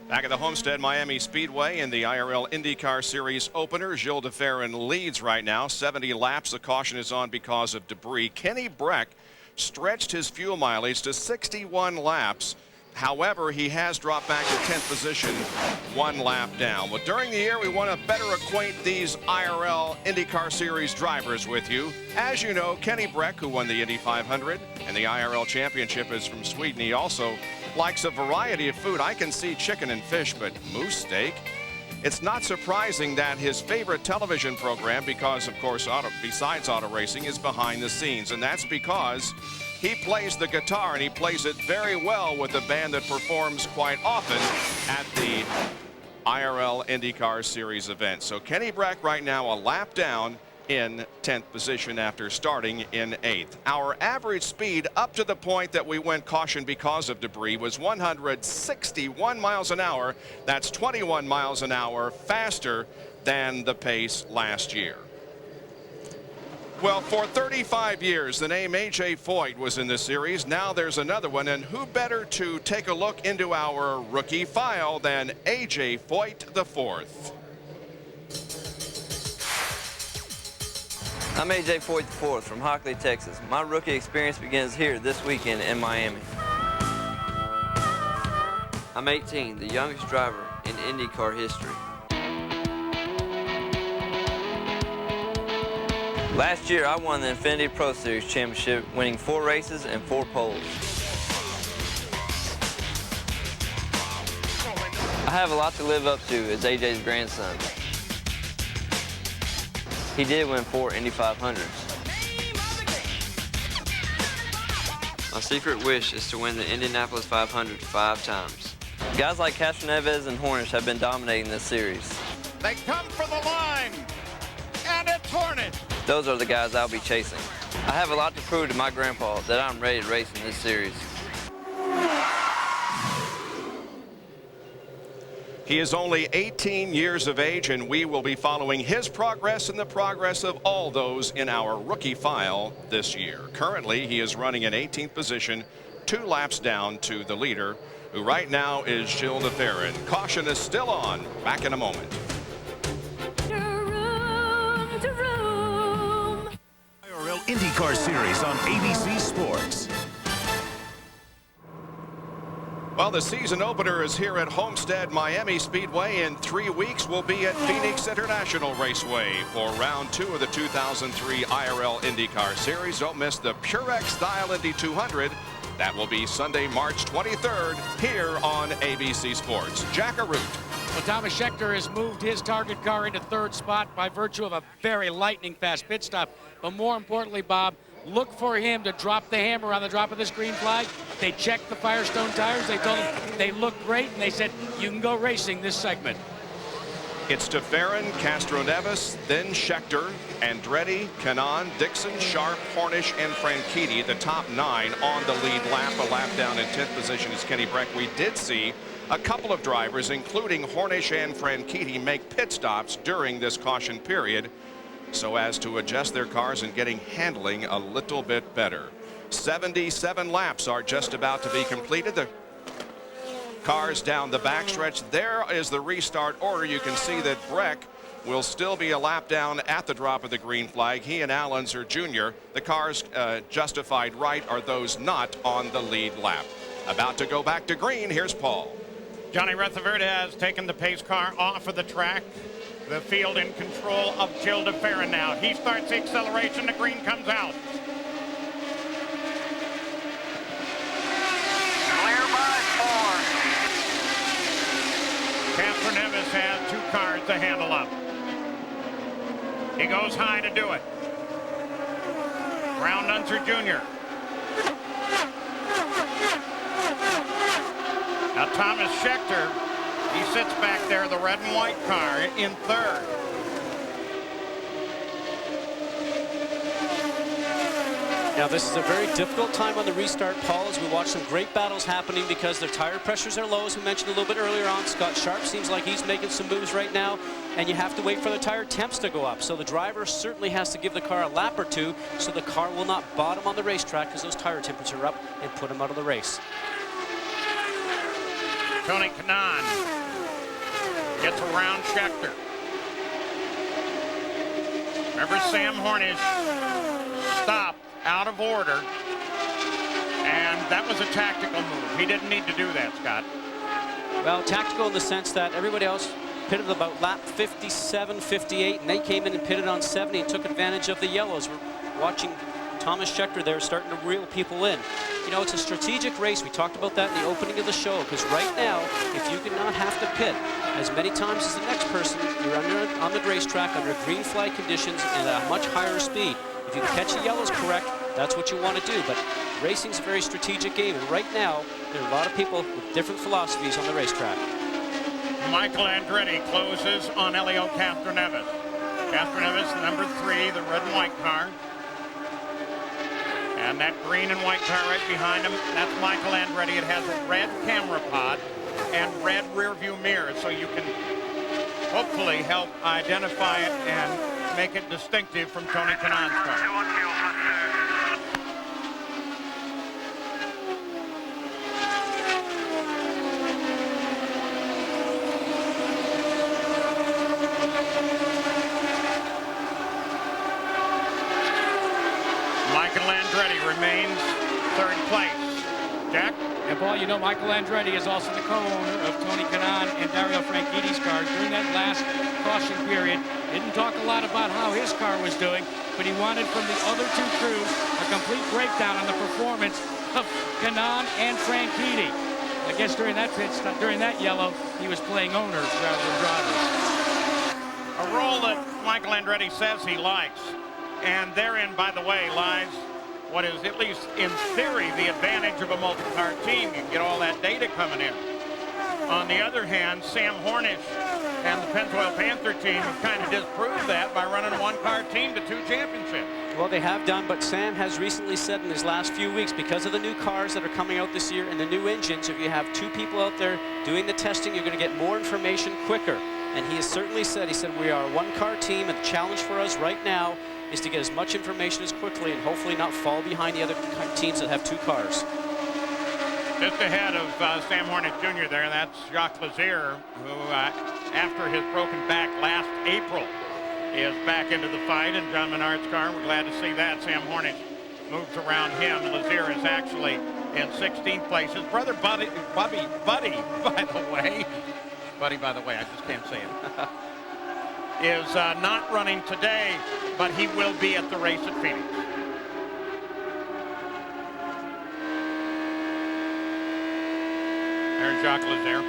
Back at the Homestead Miami Speedway in the IRL IndyCar Series opener, Gil DeFerrin leads right now. 70 laps. The caution is on because of debris. Kenny Brack stretched his fuel mileage to 61 laps. However, he has dropped back to 10th position, 1 lap down. Well, during the year, we want to better acquaint these IRL IndyCar Series drivers with you. As you know, Kenny Brack, who won the Indy 500 and the IRL Championship, is from Sweden. He also likes a variety of food. I can see chicken and fish, but moose steak. It's not surprising that his favorite television program, because, of course, besides auto racing, is Behind the Scenes. And that's because he plays the guitar, and he plays it very well with a band that performs quite often at the IRL IndyCar Series event. So Kenny Brack right now a lap down in 10th position after starting in 8th. Our average speed up to the point that we went caution because of debris was 161 miles an hour. That's 21 miles an hour faster than the pace last year. Well, for 35 years, the name A.J. Foyt was in the series. Now there's another one, and who better to take a look into our rookie file than A.J. Foyt IV. I'm A.J. Foyt IV from Hockley, Texas. My rookie experience begins here this weekend in Miami. I'm 18, the youngest driver in IndyCar history. Last year, I won the Infiniti Pro Series Championship, winning 4 races and 4 poles. I have a lot to live up to as AJ's grandson. He did win 4 Indy 500s. My secret wish is to win the Indianapolis 500 5 times. Guys like Castroneves and Hornish have been dominating this series. They come for the line, and it's Hornish. Those are the guys I'll be chasing. I have a lot to prove to my grandpa that I'm ready to race in this series. He is only 18 years of age, and we will be following his progress and the progress of all those in our rookie file this year. Currently, he is running in 18th position, 2 laps down to the leader, who right now is Gilles de Ferran. Caution is still on. Back in a moment. IRL IndyCar Series on ABC Sports. Well, the season opener is here at Homestead Miami Speedway. In 3 weeks, we'll be at Phoenix International Raceway for round 2 of the 2003 IRL IndyCar Series. Don't miss the Purex Style Indy 200. That will be Sunday, March 23rd, here on ABC Sports. Jack Arute. Well, Thomas Scheckter has moved his target car into 3rd spot by virtue of a very lightning fast pit stop. But more importantly, Bob, look for him to drop the hammer on the drop of this green flag. They checked the Firestone tires. They told him they look great, and they said, you can go racing this segment. It's de Ferran, Castro Neves, then Scheckter, Andretti, Kanaan, Dixon, Sharp, Hornish, and Franchitti, the top 9 on the lead lap. A lap down in 10th position is Kenny Breck. We did see a couple of drivers, including Hornish and Franchitti, make pit stops during this caution period so as to adjust their cars and getting handling a little bit better. 77 laps are just about to be completed. The cars down the backstretch. There is the restart order. You can see that Breck will still be a lap down at the drop of the green flag. He and Allenser Jr. The cars justified right are those not on the lead lap. About to go back to green. Here's Paul. Johnny Rutherford has taken the pace car off of the track. The field in control of Gilles de Ferran now. He starts the acceleration. The green comes out. Clear by 4. Castro Neves has 2 cars to handle up. He goes high to do it. Brown Unser Jr. Now Thomas Scheckter, he sits back there, the red and white car, in 3rd. Now this is a very difficult time on the restart, Paul, as we watch some great battles happening because their tire pressures are low, as we mentioned a little bit earlier on. Scott Sharp seems like he's making some moves right now, and you have to wait for the tire temps to go up. So the driver certainly has to give the car a lap or 2 so the car will not bottom on the racetrack because those tire temperatures are up and put him out of the race. Tony Kanaan gets around Scheckter. Remember, Sam Hornish stopped out of order, and that was a tactical move. He didn't need to do that, Scott. Well, tactical in the sense that everybody else pitted about lap 57, 58, and they came in and pitted on 70 and took advantage of the yellows. We're watching Thomas Scheckter there starting to reel people in. You know, it's a strategic race. We talked about that in the opening of the show, because right now, if you do not have to pit as many times as the next person, you're on the racetrack under green flag conditions and at a much higher speed. If you can catch the yellows correct, that's what you want to do. But racing's a very strategic game, and right now, there are a lot of people with different philosophies on the racetrack. Michael Andretti closes on Elio Castro Neves. Castro Neves, number 3, the red and white car. And that green and white car right behind him, that's Michael Andretti. It has a red camera pod and red rear view mirrors, so you can hopefully help identify it and make it distinctive from Tony Kanaan's car. Michael Andretti remains 3rd place. Jack? And Paul, you know, Michael Andretti is also the co-owner of Tony Kanaan and Dario Franchitti's cars. During that last caution period, didn't talk a lot about how his car was doing, but he wanted from the other 2 crews a complete breakdown on the performance of Kanaan and Franchitti. I guess during that pit stop, during that yellow, he was playing owners rather than drivers. A role that Michael Andretti says he likes. And therein, by the way, lies what is, at least in theory, the advantage of a multi-car team. You can get all that data coming in. On the other hand, Sam Hornish and the Pennzoil Panther team have kind of disproved that by running a 1-car team to 2 championships. Well, they have done, but Sam has recently said in his last few weeks, because of the new cars that are coming out this year and the new engines, if you have 2 people out there doing the testing, you're going to get more information quicker. And he has certainly said, we are a 1-car team, and the challenge for us right now is to get as much information as quickly and hopefully not fall behind the other teams that have 2 cars. Just ahead of Sam Hornish Jr. there, that's Jacques Lazier, who, after his broken back last April, is back into the fight in John Menard's car. We're glad to see that. Sam Hornish moves around him. Lazier is actually in 16th place. His brother Buddy, by the way, I just can't say it, is not running today, but he will be at the race at Phoenix. There's Jacques Lazier.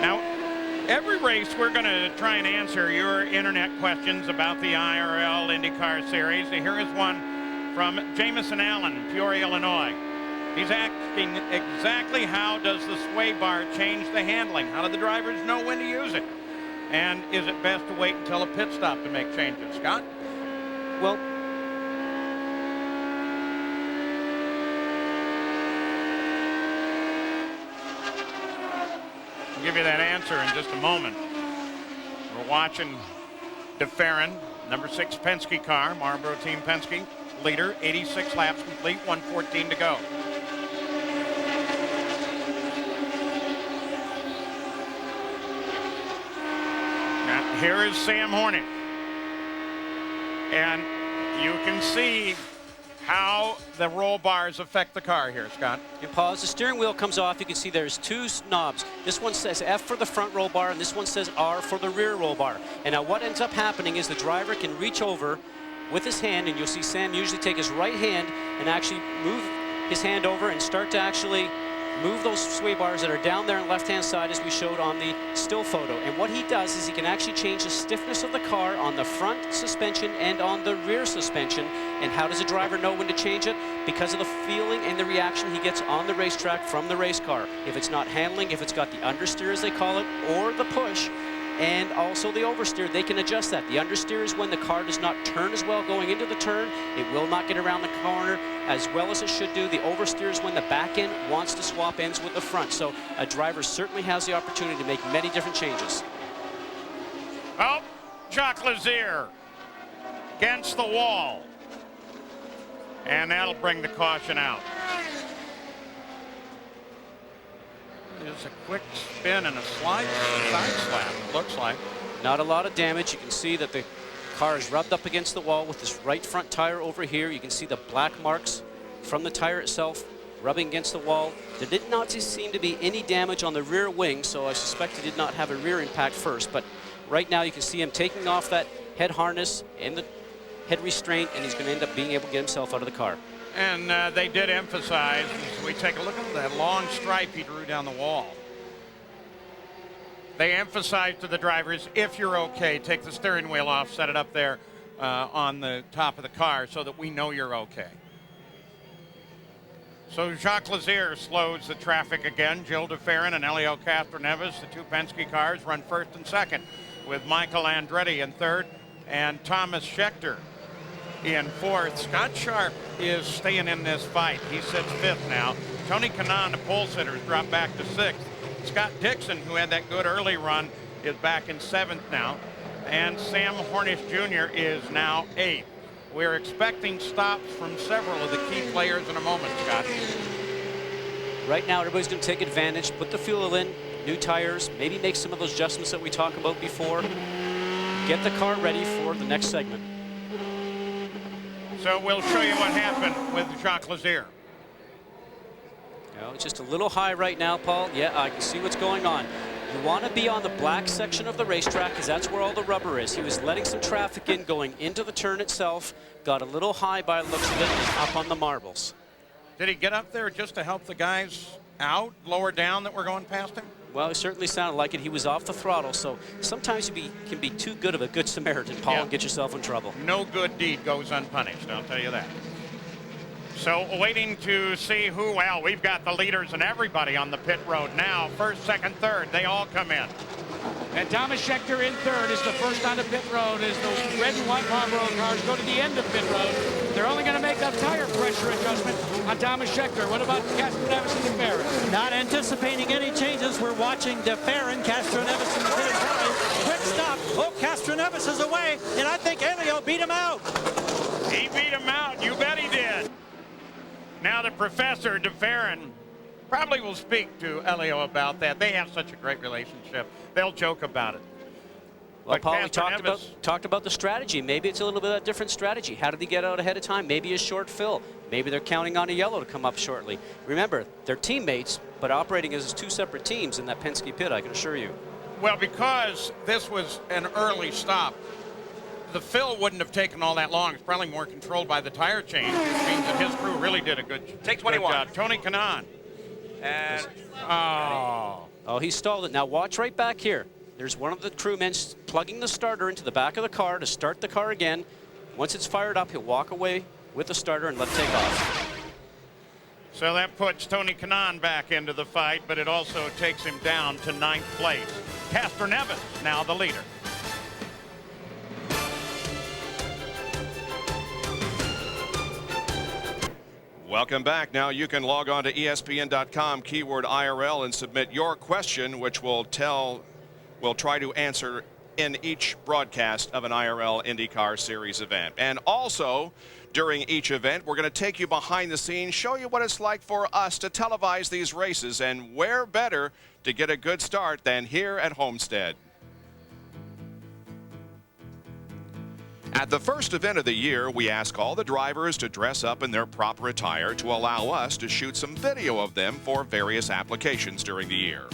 Now, every race we're going to try and answer your internet questions about the IRL IndyCar Series. Here is one from Jameson Allen, Peoria, Illinois. He's asking exactly how does the sway bar change the handling? How do the drivers know when to use it? And is it best to wait until a pit stop to make changes? Scott? Well, I'll give you that answer in just a moment. We're watching DeFerrin, number 6 Penske car, Marlboro Team Penske, leader, 86 laps complete, 1:14 to go. Now, here is Sam Hornish. And you can see how the roll bars affect the car here, Scott. And Paul, as the steering wheel comes off, you can see there's two knobs. This one says F for the front roll bar, and this one says R for the rear roll bar. And now what ends up happening is the driver can reach over with his hand, and you'll see Sam usually take his right hand and actually move his hand over and start to actually move those sway bars that are down there on the left-hand side as we showed on the still photo. And what he does is he can actually change the stiffness of the car on the front suspension and on the rear suspension. And how does a driver know when to change it? Because of the feeling and the reaction he gets on the racetrack from the race car. If it's not handling, if it's got the understeer as they call it, or the push, and also the oversteer, they can adjust that. The understeer is when the car does not turn as well going into the turn. It will not get around the corner as well as it should do. The oversteer is when the back end wants to swap ends with the front. So a driver certainly has the opportunity to make many different changes. Oh, Jacques Lazier against the wall. And that'll bring the caution out. It's a quick spin and a side slap, it looks like. Not a lot of damage. You can see that the car is rubbed up against the wall with this right front tire over here. You can see the black marks from the tire itself rubbing against the wall. There did not seem to be any damage on the rear wing, so I suspect he did not have a rear impact first. But right now you can see him taking off that head harness and the head restraint, and he's going to end up being able to get himself out of the car. And they did emphasize, as we take a look at that long stripe he drew down the wall. They emphasized to the drivers, if you're okay, take the steering wheel off, set it up there on the top of the car so that we know you're okay. So Jacques Lazier slows the traffic again. Jill DeFerrin and Elio Castroneves, the two Penske cars, run first and second, with Michael Andretti in third and Thomas Schechter in fourth. Scott Sharp is staying in this fight. He sits fifth now. Tony Kanaan, the pole sitters, dropped back to sixth. Scott Dixon, who had that good early run, is back in seventh now. And Sam Hornish Jr. is now eighth. We're expecting stops from several of the key players in a moment, Scott. Right now, everybody's going to take advantage, put the fuel in, new tires, maybe make some of those adjustments that we talked about before. Get the car ready for the next segment. So we'll show you what happened with Jacques Lazier. It's just a little high right now, Paul. Yeah, I can see what's going on. You want to be on the black section of the racetrack because that's where all the rubber is. He was letting some traffic in going into the turn itself. Got a little high by the looks of it, up on the marbles. Did he get up there just to help the guys out, lower down that were going past him? Well, it certainly sounded like it. He was off the throttle, so sometimes you can be too good of a good Samaritan, Paul, and get yourself in trouble. No good deed goes unpunished, I'll tell you that. So waiting to see who, well, we've got the leaders and everybody on the pit road now. First, second, third, they all come in. And Thomas Schechter in third is the first on the pit road as those red and white Marlboro cars go to the end of pit road. They're only going to make a tire pressure adjustment on Thomas Schechter. What about Castroneves and DeFerrin? Not anticipating any changes. We're watching DeFerrin, Castroneves in the pit drive. Quick stop. Oh, Castroneves is away, and I think Elio beat him out. He beat him out. You bet he did. Now the Professor, DeFerrin, probably will speak to Elio about that. They have such a great relationship. They'll joke about it. Well, But Paul, we Castroneves- talked about the strategy. Maybe it's a little bit of a different strategy. How did he get out ahead of time? Maybe a short fill. Maybe they're counting on a yellow to come up shortly. Remember, they're teammates, but operating as two separate teams in that Penske pit, I can assure you. Well, because this was an early stop, the fill wouldn't have taken all that long. It's probably more controlled by the tire change, which means that his crew really did a good Take 21. job. Tony Kanaan. And Oh, he stalled it. Now watch right back here. There's one of the crewmen plugging the starter into the back of the car to start the car again. Once it's fired up, he'll walk away with the starter and let take off. So that puts Tony Kanaan back into the fight, but it also takes him down to 9th place. Castroneves now the leader. Welcome back. Now you can log on to ESPN.com, keyword IRL, and submit your question, which we'll try to answer in each broadcast of an IRL IndyCar Series event. And also, during each event, we're going to take you behind the scenes, show you what it's like for us to televise these races, and where better to get a good start than here at Homestead. At the first event of the year, we ask all the drivers to dress up in their proper attire to allow us to shoot some video of them for various applications during the year.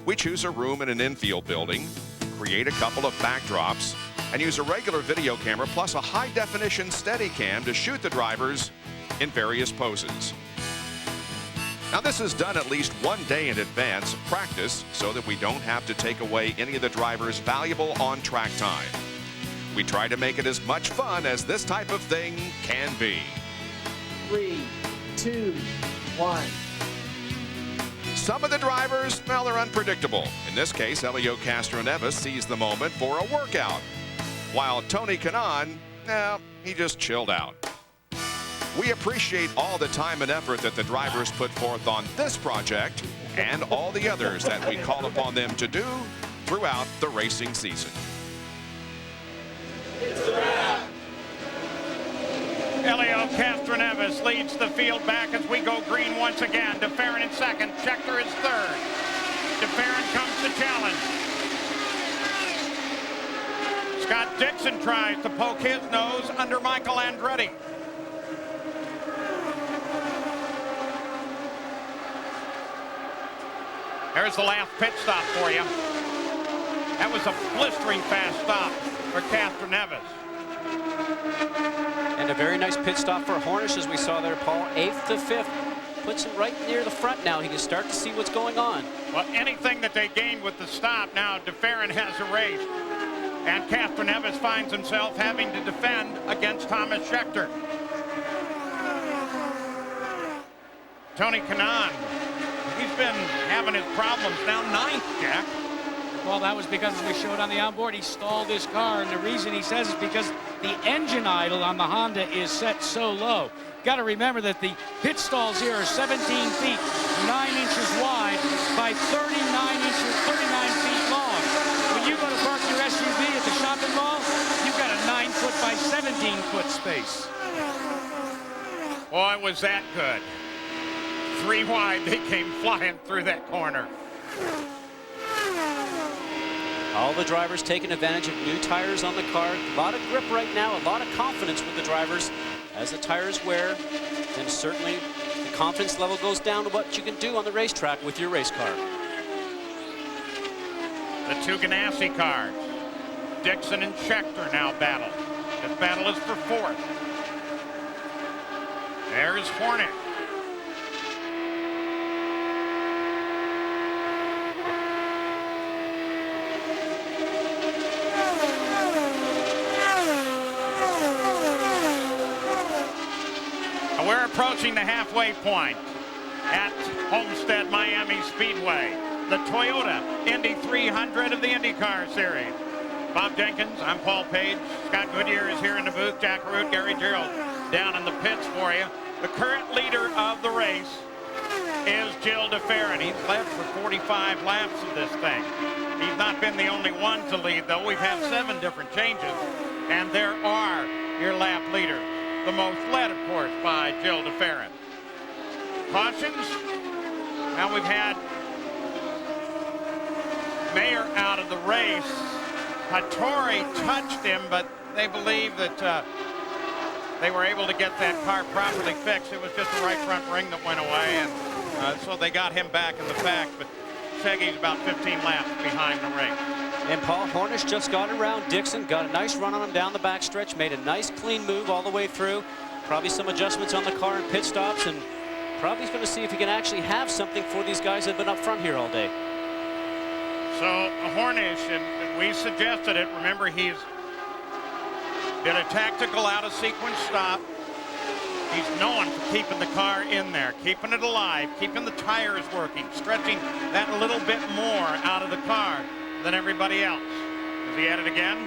We choose a room in an infield building, create a couple of backdrops, and use a regular video camera plus a high-definition Steadicam to shoot the drivers in various poses. Now, this is done at least one day in advance of practice so that we don't have to take away any of the drivers' valuable on-track time. We try to make it as much fun as this type of thing can be. 3, 2, 1. Some of the drivers, well, they're unpredictable. In this case, Elio Castroneves seized the moment for a workout, while Tony Kanaan, he just chilled out. We appreciate all the time and effort that the drivers put forth on this project and all the others that we call upon them to do throughout the racing season. Elio Castroneves leads the field back as we go green once again. DeFerrin in second. Schechter is third. DeFerrin comes to challenge. Scott Dixon tries to poke his nose under Michael Andretti. There's the last pit stop for you. That was a blistering fast stop for Castroneves. And a very nice pit stop for Hornish, as we saw there, Paul. 8th to 5th. Puts him right near the front now. He can start to see what's going on. Well, anything that they gained with the stop, now DeFerrin has erased. And Castroneves finds himself having to defend against Thomas Schechter. Tony Kanaan, he's been having his problems. Now 9th, Jack. Well, that was because, as we showed on the onboard, he stalled his car, and the reason he says is because the engine idle on the Honda is set so low. Got to remember that the pit stalls here are 17 feet, 9 inches wide by 39 feet long. When you go to park your SUV at the shopping mall, you've got a 9-foot by 17-foot space. Boy, was that good. 3 wide, they came flying through that corner. All the drivers taking advantage of new tires on the car. A lot of grip right now, a lot of confidence with the drivers. As the tires wear, then certainly the confidence level goes down to what you can do on the racetrack with your race car. The 2 Ganassi cars. Dixon and Schechter now battle. This battle is for 4th. There's Hornick. We're approaching the halfway point at Homestead Miami Speedway, the Toyota Indy 300 of the IndyCar Series. Bob Jenkins, I'm Paul Page. Scott Goodyear is here in the booth. Jack Root, Gary Gerald down in the pits for you. The current leader of the race is Gil DeFerrin. He's led for 45 laps of this thing. He's not been the only one to lead, though. We've had 7 different changes, and there are your lap leaders. The most led, of course, by Gil DeFerrin. Cautions. Now we've had Mayer out of the race. Hattori touched him, but they believe that they were able to get that car properly fixed. It was just the right front ring that went away, and so they got him back in the fact. But Shaggy's about 15 laps behind the race. And Paul Hornish just got around Dixon, got a nice run on him down the backstretch, made a nice clean move all the way through. Probably some adjustments on the car and pit stops, and probably going to see if he can actually have something for these guys that have been up front here all day. So Hornish, and we suggested it. Remember, he's did a tactical out-of-sequence stop. He's known for keeping the car in there, keeping it alive, keeping the tires working, stretching that a little bit more out of the car than everybody else. Is he at it again?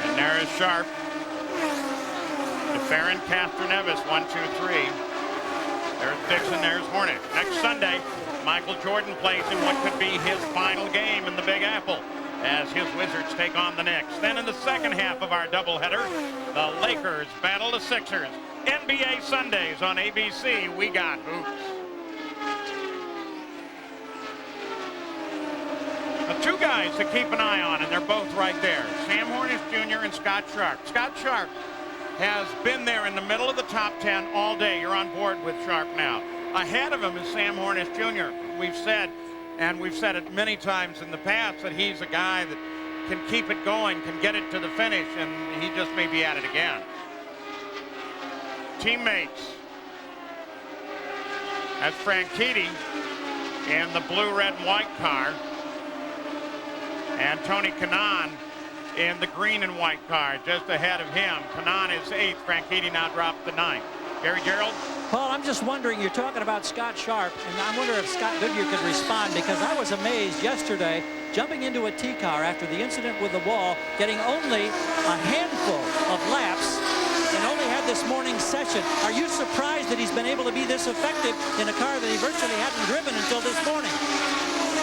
And there is Sharp. DeFerrin, Castroneves, 1, 2, 3. There's Dixon, there's Hornish. Next Sunday, Michael Jordan plays in what could be his final game in the Big Apple as his Wizards take on the Knicks. Then in the second half of our doubleheader, the Lakers battle the Sixers. NBA Sundays on ABC. We got hoops. Now, two guys to keep an eye on, and they're both right there. Sam Hornish Jr. and Scott Sharp. Scott Sharp has been there in the middle of the top 10 all day. You're on board with Sharp now. Ahead of him is Sam Hornish Jr. We've said, and we've said it many times in the past, that he's a guy that can keep it going, can get it to the finish, and he just may be at it again. Teammates. That's Franchitti in the blue, red, and white car. And Tony Kanaan in the green and white car, just ahead of him. Kanaan is 8th. Franchitti now dropped to 9th. Gary Gerald? Paul, I'm just wondering, you're talking about Scott Sharp, and I wonder if Scott Goodyear could respond, because I was amazed yesterday jumping into a T-car after the incident with the wall, getting only a handful of laps, and only had this morning's session. Are you surprised that he's been able to be this effective in a car that he virtually hadn't driven until this morning?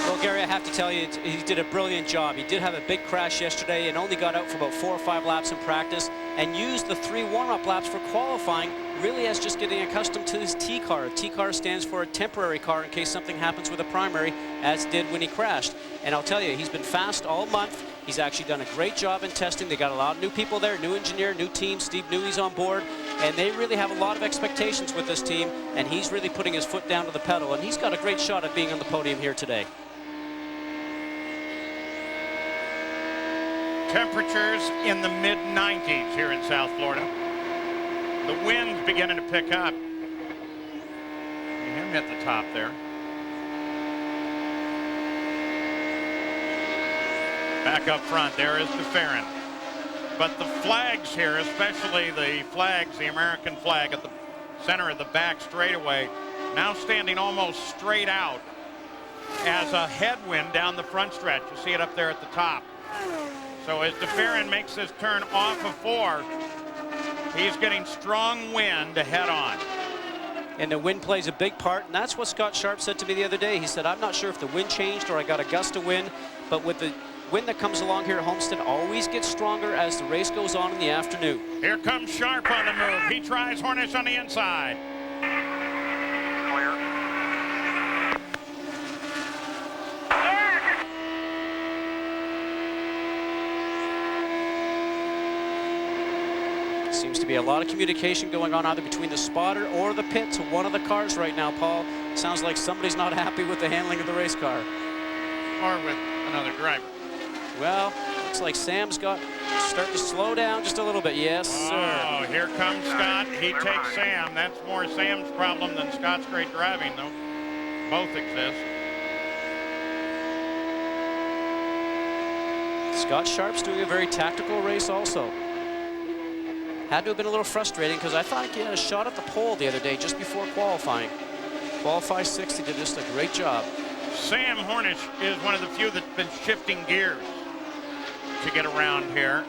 Well, Gary, I have to tell you, he did a brilliant job. He did have a big crash yesterday and only got out for about 4 or 5 laps in practice and used the 3 warm-up laps for qualifying, really as just getting accustomed to his T-car. A T-car stands for a temporary car in case something happens with a primary, as did when he crashed. And I'll tell you, he's been fast all month. He's actually done a great job in testing. They got a lot of new people there, new engineer, new team. Steve Newey's on board, and they really have a lot of expectations with this team, and he's really putting his foot down to the pedal, and he's got a great shot at being on the podium here today. Temperatures in the mid-90s here in South Florida. The wind's beginning to pick up. See him at the top there. Back up front, there is DeFerrin. But the flags here, especially the flags, the American flag at the center of the back straightaway, now standing almost straight out as a headwind down the front stretch. You see it up there at the top. So as DeFerrin makes this turn off of 4, he's getting strong wind to head on. And the wind plays a big part, and that's what Scott Sharp said to me the other day. He said, I'm not sure if the wind changed or I got a gust of wind, but with the wind that comes along here at Homestead always gets stronger as the race goes on in the afternoon. Here comes Sharp on the move. He tries Hornish on the inside. Clear. Seems to be a lot of communication going on either between the spotter or the pit to one of the cars right now, Paul. Sounds like somebody's not happy with the handling of the race car. Or with another driver. Well, looks like Sam's starting to slow down just a little bit. Yes, sir. Oh, here comes Scott. He takes Sam. That's more Sam's problem than Scott's great driving, though. Both exist. Scott Sharp's doing a very tactical race also. Had to have been a little frustrating because I thought he had a shot at the pole the other day just before qualifying. Qualify 6th, he did just a great job. Sam Hornish is one of the few that's been shifting gears to get around here.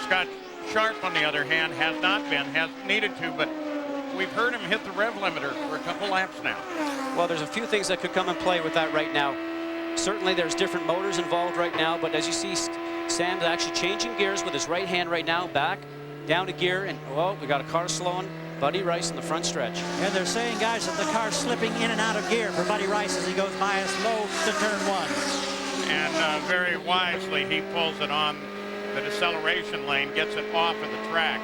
Scott Sharp, on the other hand, has not been, hasn't needed to, but we've heard him hit the rev limiter for a couple laps now. Well, there's a few things that could come and play with that right now. Certainly there's different motors involved right now, but as you see, Sam's actually changing gears with his right hand right now, back, down to gear, and oh, we got a car slowing. Buddy Rice in the front stretch. And they're saying, guys, that the car's slipping in and out of gear for Buddy Rice as he goes bias low to turn 1. And very wisely, he pulls it on the deceleration lane, gets it off of the track.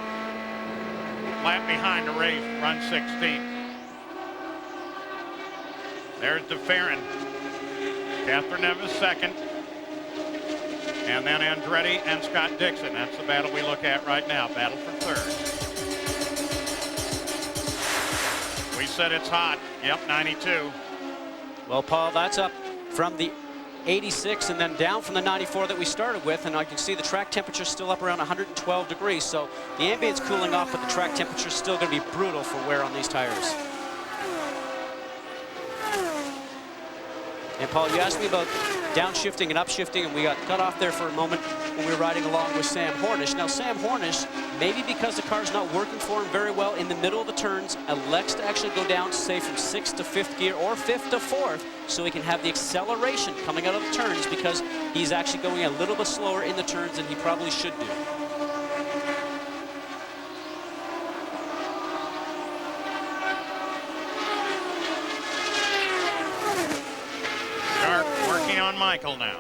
Lap behind the race, run 16th. There's DeFerrin. Catherine Neves second. And then Andretti and Scott Dixon. That's the battle we look at right now. Battle for third. We said it's hot. Yep, 92. Well, Paul, that's up from the 86 and then down from the 94 that we started with, and I can see the track temperature still up around 112 degrees, so the ambient's cooling off, but the track temperature is still going to be brutal for wear on these tires. And Paul, you asked me about downshifting and upshifting, and we got cut off there for a moment when we were riding along with Sam Hornish. Now, Sam Hornish, maybe because the car's not working for him very well in the middle of the turns, elects to actually go down, say, from 6th to 5th gear or 5th to 4th, so he can have the acceleration coming out of the turns, because he's actually going a little bit slower in the turns than he probably should do. Working on Michael now.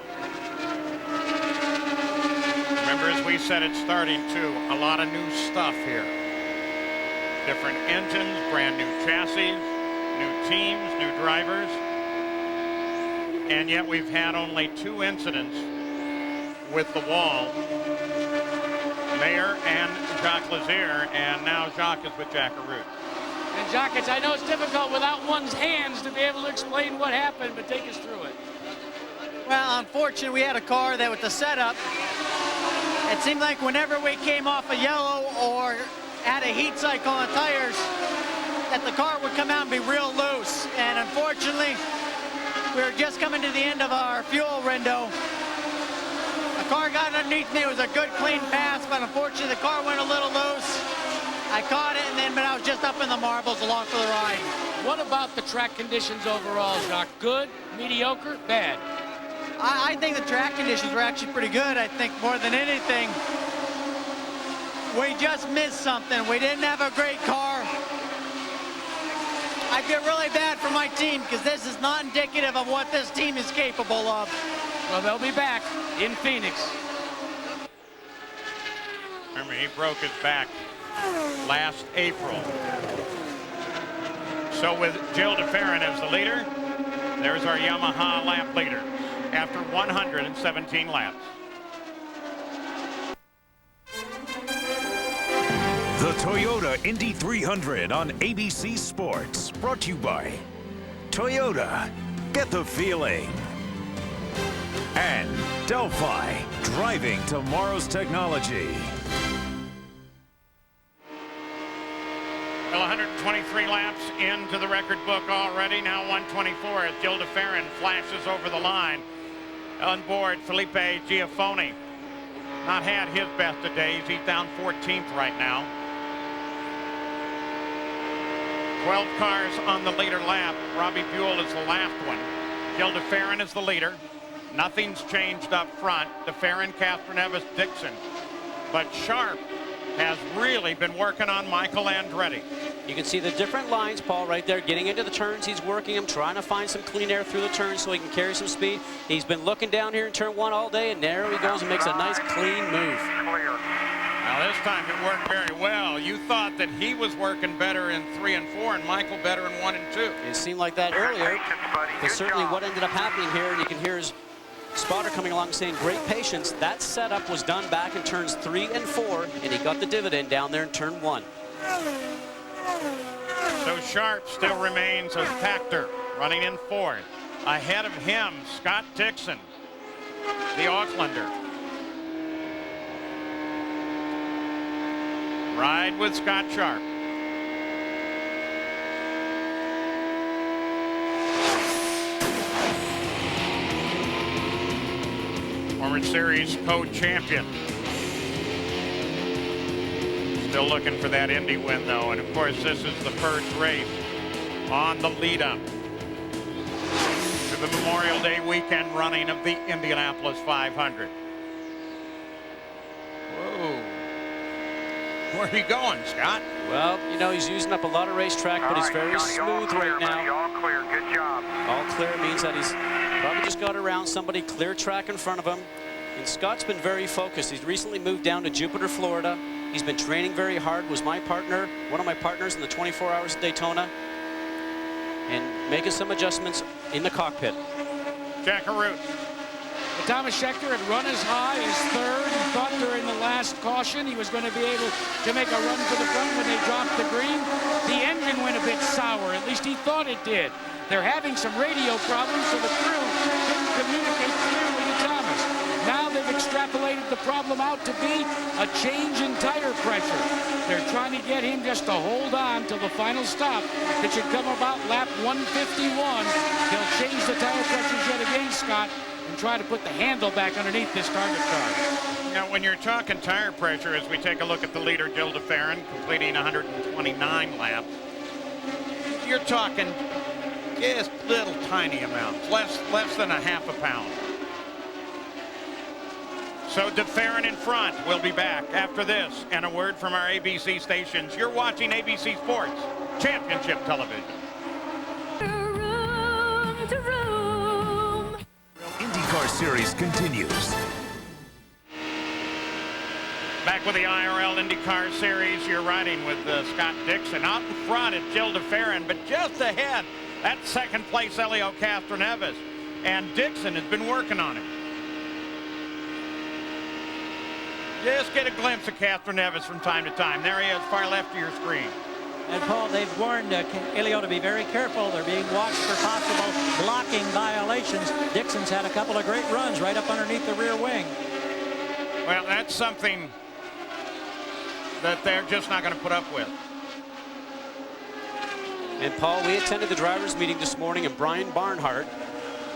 Remember, as we said at starting, too, a lot of new stuff here. Different engines, brand new chassis, new teams, new drivers. And yet we've had only 2 incidents with the wall. Mayer and Jacques Lazier, and now Jacques is with Jack Arute. And Jacques, I know it's difficult without one's hands to be able to explain what happened, but take us through it. Well, unfortunately, we had a car that with the setup, it seemed like whenever we came off a yellow or had a heat cycle on tires, that the car would come out and be real loose. And unfortunately, we were just coming to the end of our fuel window. The car got underneath me. It was a good, clean pass, but unfortunately, the car went a little loose. I caught it, but I was just up in the marbles along for the ride. What about the track conditions overall, Jacques? Good, mediocre, bad? I think the track conditions were actually pretty good. I think more than anything, we just missed something. We didn't have a great car. I feel really bad for my team because this is not indicative of what this team is capable of. Well, they'll be back in Phoenix. Remember, he broke his back last April. So with Jill DeFerrin as the leader, there's our Yamaha lap leader after 117 laps. The Toyota Indy 300 on ABC Sports, brought to you by Toyota. Get the feeling. And Delphi, driving tomorrow's technology. Well, 123 laps into the record book already. Now 124 as Jill DeFerrin flashes over the line. On board, Felipe Giafoni. Not had his best of days. He's down 14th right now. 12 cars on the leader lap. Robbie Buell is the last one. Jill DeFerrin is the leader. Nothing's changed up front. DeFerrin, Catherine Neves, Dixon. But Sharp has really been working on Michael Andretti. You can see the different lines, Paul, right there. Getting into the turns, he's working them, trying to find some clean air through the turns so he can carry some speed. He's been looking down here in turn 1 all day, and there he goes and makes a nice, clean move. Now this time it worked very well. You thought that he was working better in 3 and 4 and Michael better in 1 and 2. It seemed like that earlier, but certainly what ended up happening here, and you can hear his spotter coming along saying great patience. That setup was done back in turns 3 and 4, and he got the dividend down there in turn 1. So Sharp still remains a factor, running in 4th. Ahead of him, Scott Dixon, the Aucklander. Ride with Scott Sharp. Former series co-champion. Still looking for that Indy win, though. And, of course, this is the first race on the lead-up to the Memorial Day weekend running of the Indianapolis 500. Whoa. Where are you going, Scott? Well, you know, he's using up a lot of racetrack, but he's very smooth right now. All clear, good job. All clear means that he's probably just got around somebody, clear track in front of him. And Scott's been very focused. He's recently moved down to Jupiter, Florida. He's been training very hard, was my partner, one of my partners in the 24 Hours of Daytona, and making some adjustments in the cockpit. Jack Arute. Thomas Scheckter had run as high as third. He thought during the last caution he was going to be able to make a run for the front when they dropped the green. The engine went a bit sour, at least he thought it did. They're having some radio problems, so the crew couldn't communicate clearly to Thomas. Now they've extrapolated the problem out to be a change in tire pressure. They're trying to get him just to hold on till the final stop that should come about lap 151. He'll change the tire pressures yet again, Scott, and try to put the handle back underneath this target car. Now, when you're talking tire pressure, as we take a look at the leader, Jill DeFerrin, completing 129 laps, you're talking just little tiny amounts, less than a half a pound. So DeFerrin in front. We'll be back after this and a word from our ABC stations. You're watching ABC Sports Championship Television. IndyCar Series continues. Back with the IRL IndyCar Series. You're riding with Scott Dixon. Out in front is Jill DeFerrin, but just ahead, that's second place Helio Castroneves. And Dixon has been working on it. Just get a glimpse of Castroneves from time to time. There he is, far left of your screen. And Paul, they've warned Helio to be very careful. They're being watched for possible blocking violations. Dixon's had a couple of great runs right up underneath the rear wing. Well, that's something that they're just not going to put up with. And Paul, we attended the drivers' meeting this morning, and Brian Barnhart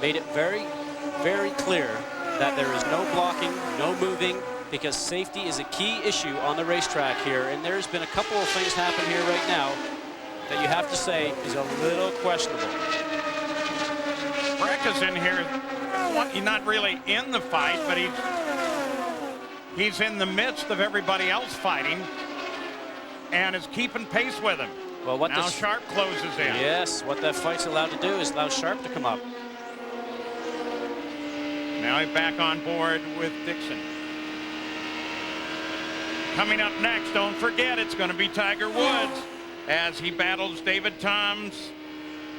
made it very, very clear that there is no blocking, no moving, because safety is a key issue on the racetrack here. And there's been a couple of things happen here right now that you have to say is a little questionable. Breck is in here. He's not really in the fight, but he's in the midst of everybody else fighting and is keeping pace with him. Well, what now Sharp closes in. Yes, what that fight's allowed to do is allow Sharp to come up. Now he's back on board with Dixon. Coming up next, don't forget, it's going to be Tiger Woods as he battles David Tom's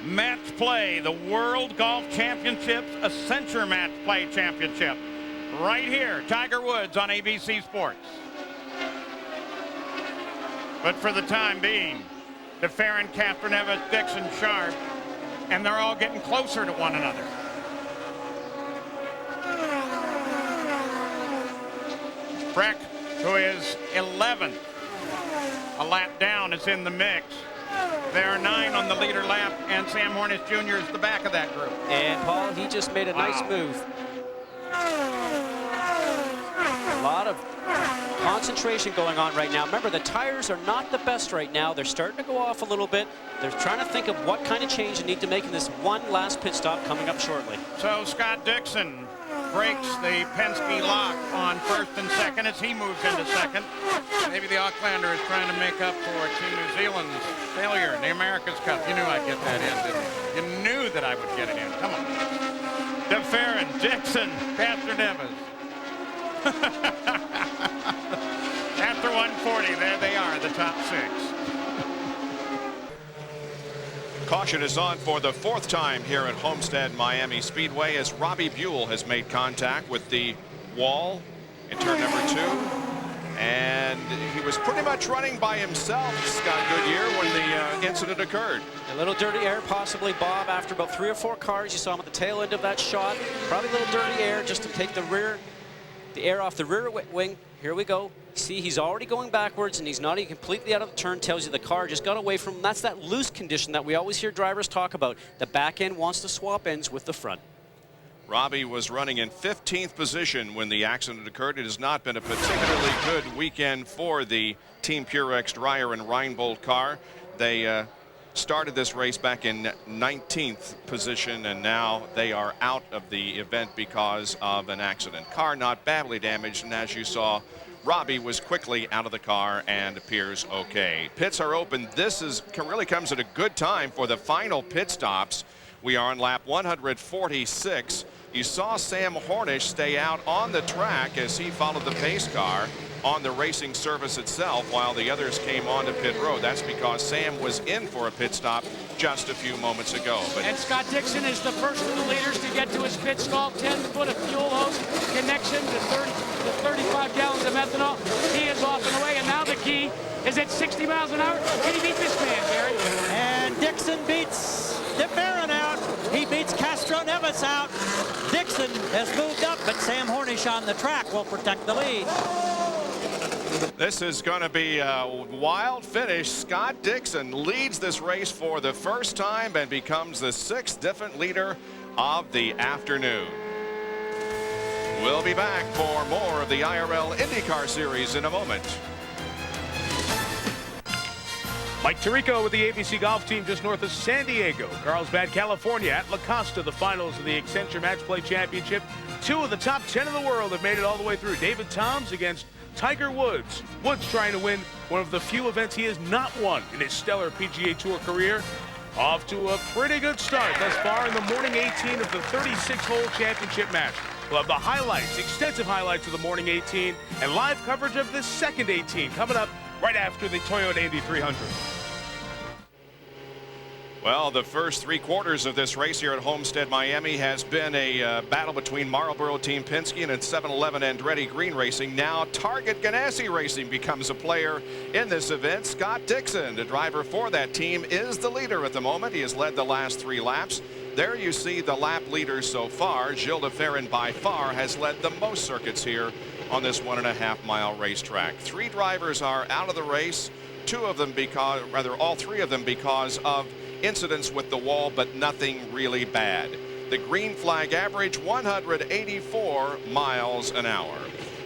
match play, the World Golf Championships Accenture Match Play Championship. Right here, Tiger Woods on ABC Sports. But for the time being, DeFerrin, Castroneves, Dixon, Sharp, and they're all getting closer to one another. Breck, who is 11th, a lap down, is in the mix. There are 9 on the leader lap, and Sam Hornish Jr. is the back of that group. And Paul, he just made a nice move. A lot of concentration going on right now. Remember, the tires are not the best right now. They're starting to go off a little bit. They're trying to think of what kind of change they need to make in this one last pit stop coming up shortly. So Scott Dixon breaks the Penske lock on first and second as he moves into second. Maybe the Aucklander is trying to make up for Team New Zealand's failure in the America's Cup. You knew I'd get that in, didn't you? You knew that I would get it in. Come on. DeFerrin, Dixon, Castroneves. After 140, there they are, the top 6. Caution is on for the 4th time here at Homestead Miami Speedway as Robbie Buell has made contact with the wall in turn number 2. And he was pretty much running by himself, Scott Goodyear, when the incident occurred. A little dirty air, possibly, Bob, after about 3 or 4 cars. You saw him at the tail end of that shot. Probably a little dirty air just to take the air off the rear wing. Here we go. See, he's already going backwards, and he's not even completely out of the turn. Tells you the car just got away from him. That's that loose condition that we always hear drivers talk about. The back end wants to swap ends with the front. Robbie was running in 15th position when the accident occurred. It has not been a particularly good weekend for the Team Purex Dreyer and Reinbold car. They started this race back in 19th position, and now they are out of the event because of an accident. Car not badly damaged, and as you saw, Robbie was quickly out of the car and appears okay. Pits are open. This really comes at a good time for the final pit stops. We are on lap 146. You saw Sam Hornish stay out on the track as he followed the pace car on the racing surface itself while the others came onto pit road. That's because Sam was in for a pit stop just a few moments ago. And Scott Dixon is the first of the leaders to get to his pit stall. 10-foot of fuel hose connection to 35 gallons of methanol. He is off and away, and now the key is at 60 miles an hour. Can he beat this man, Gary? And Dixon beats DeFerrin out. He beats Castro Neves out. Dixon has moved up, but Sam Hornish on the track will protect the lead. This is going to be a wild finish. Scott Dixon leads this race for the first time and becomes the 6th different leader of the afternoon. We'll be back for more of the IRL IndyCar Series in a moment. Mike Tirico with the ABC Golf Team just north of San Diego, Carlsbad, California. At La Costa, the finals of the Accenture Match Play Championship. 2 of the top 10 in the world have made it all the way through. David Toms against Tiger Woods. Woods trying to win one of the few events he has not won in his stellar PGA Tour career. Off to a pretty good start thus far in the morning 18 of the 36-hole championship match. We'll have the highlights, extensive highlights of the morning 18, and live coverage of this second 18 coming up right after the Toyota Indy 300. Well, the first 3 quarters of this race here at Homestead, Miami has been a battle between Marlboro Team Penske and 7-Eleven Andretti Green Racing. Now Target Ganassi Racing becomes a player in this event. Scott Dixon, the driver for that team, is the leader at the moment. He has led the last 3 laps. There you see the lap leaders so far. Gilles de Ferrin by far has led the most circuits here on this 1.5-mile racetrack. 3 drivers are out of the race. 2 of them because, rather all 3 of them because of incidents with the wall, but nothing really bad. The green flag average 184 miles an hour.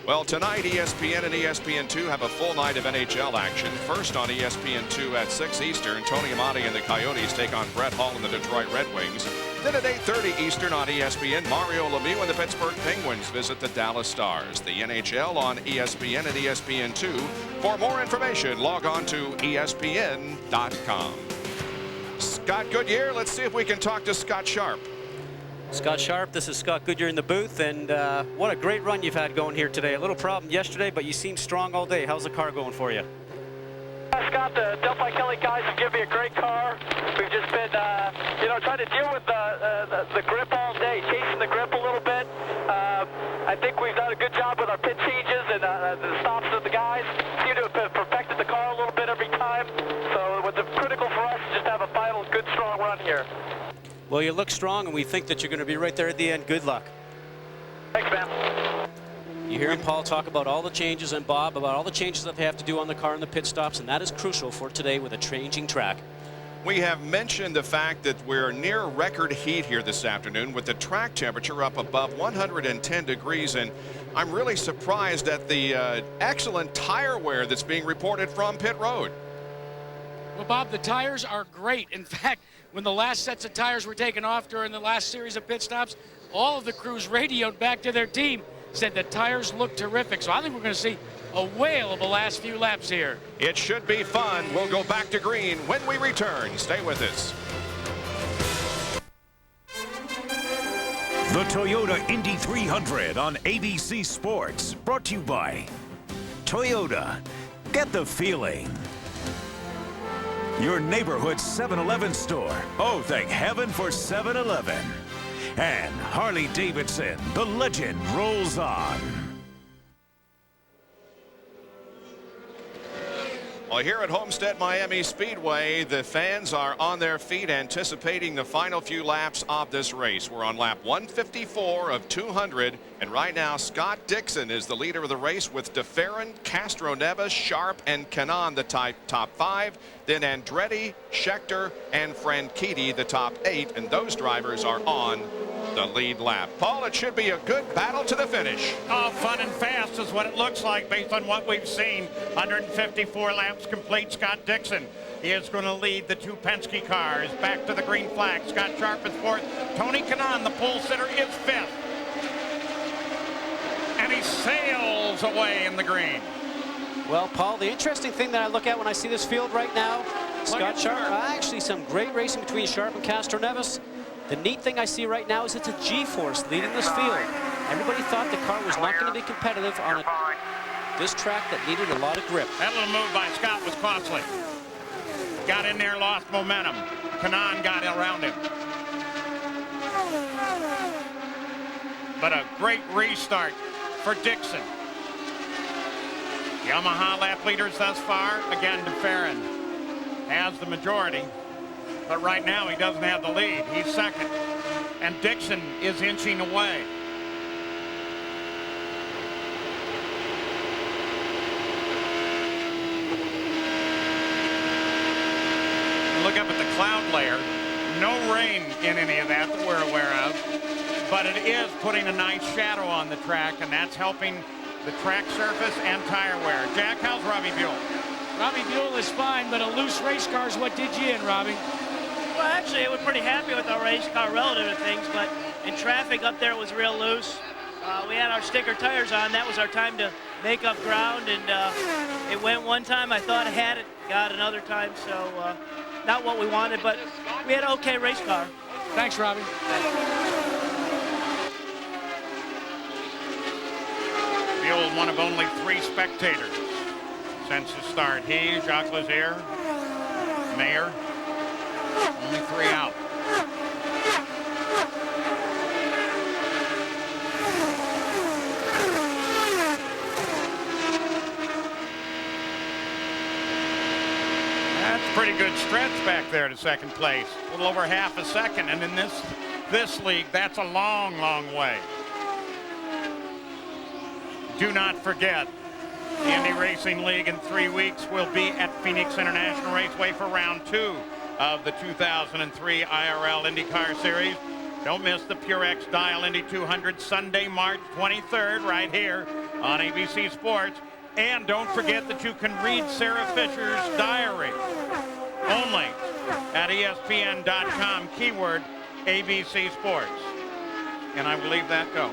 Well, tonight ESPN and ESPN2 have a full night of NHL action. First on ESPN2 at 6 Eastern, Tony Amati and the Coyotes take on Brett Hall and the Detroit Red Wings. Then at 8:30 Eastern on ESPN, Mario Lemieux and the Pittsburgh Penguins visit the Dallas Stars. The NHL on ESPN and ESPN2. For more information, log on to ESPN.com. Scott Goodyear, let's see if we can talk to Scott Sharp. Scott Sharp, this is Scott Goodyear in the booth, and what a great run you've had going here today. A little problem yesterday, but you seem strong all day. How's the car going for you? Scott, the Delphi Kelly guys have given me a great car. We've just been, trying to deal with the grip all day, chasing the grip a little bit. I think we've done a good job with our pit changes and the stops of the guys. Seem to have perfected the car a little bit every time. So what's critical for us is just to have a final good, strong run here. Well, you look strong, and we think that you're going to be right there at the end. Good luck. Thanks, man. You hear Paul talk about all the changes, and Bob about all the changes that they have to do on the car in the pit stops, and that is crucial for today with a changing track. We have mentioned the fact that we're near record heat here this afternoon with the track temperature up above 110 degrees, and I'm really surprised at the excellent tire wear that's being reported from pit road. Well, Bob, the tires are great. In fact, when the last sets of tires were taken off during the last series of pit stops, all of the crews radioed back to their team, said the tires look terrific. So I think we're going to see a whale of the last few laps here. It should be fun. We'll go back to green when we return. Stay with us. The Toyota Indy 300 on ABC Sports, brought to you by Toyota. Get the feeling. Your neighborhood 7-Eleven store. Oh, thank heaven for 7-Eleven. And Harley-Davidson, the legend rolls on. Well, here at Homestead Miami Speedway, the fans are on their feet anticipating the final few laps of this race. We're on lap 154 of 200, and right now Scott Dixon is the leader of the race with de Ferrin, Castro Neves, Sharp, and Kanaan the top 5. Then Andretti, Scheckter, and Franchitti the top 8, and those drivers are on the lead lap. Paul, it should be a good battle to the finish. Oh, fun and fast is what it looks like based on what we've seen. 154 laps complete. Scott Dixon He is going to lead the two Penske cars back to the green flag. Scott Sharp is fourth. Tony Kanaan, the pole sitter, is fifth. And he sails away in the green. Well, Paul, the interesting thing that I look at when I see this field right now, Scott Sharp, actually some great racing between Sharp and Castroneves. The neat thing I see right now is it's a G-force leading this field. Everybody thought the car was not going to be competitive on this track that needed a lot of grip. That little move by Scott was costly. Got in there, lost momentum. Kanaan got around him. But a great restart for Dixon. Yamaha lap leaders thus far. Again, DeFerrin has the majority. But right now, he doesn't have the lead. He's second. And Dixon is inching away. Look up at the cloud layer. No rain in any of that we're aware of. But it is putting a nice shadow on the track, and that's helping the track surface and tire wear. Jack, how's Robbie Buell? Robbie Buell is fine, but a loose race car is what did you in, Robbie? Well, actually, we're pretty happy with our race car relative to things, but in traffic up there it was real loose. We had our sticker tires on. That was our time to make up ground, and it went one time. I thought I had it, got another time, so not what we wanted, but we had an okay race car. Thanks, Robbie. Buell, one of only 3 spectators since the start. He, Jacques Lazier, Mayer, only 3 out. That's a pretty good stretch back there to second place. A little over half a second, and in this league, that's a long, long way. Do not forget, the Indy Racing League in 3 weeks will be at Phoenix International Raceway for round 2 of the 2003 IRL IndyCar Series. Don't miss the PureX Dial Indy 200 Sunday, March 23rd, right here on ABC Sports. And don't forget that you can read Sarah Fisher's diary only at ESPN.com, keyword ABC Sports. And I will leave that go.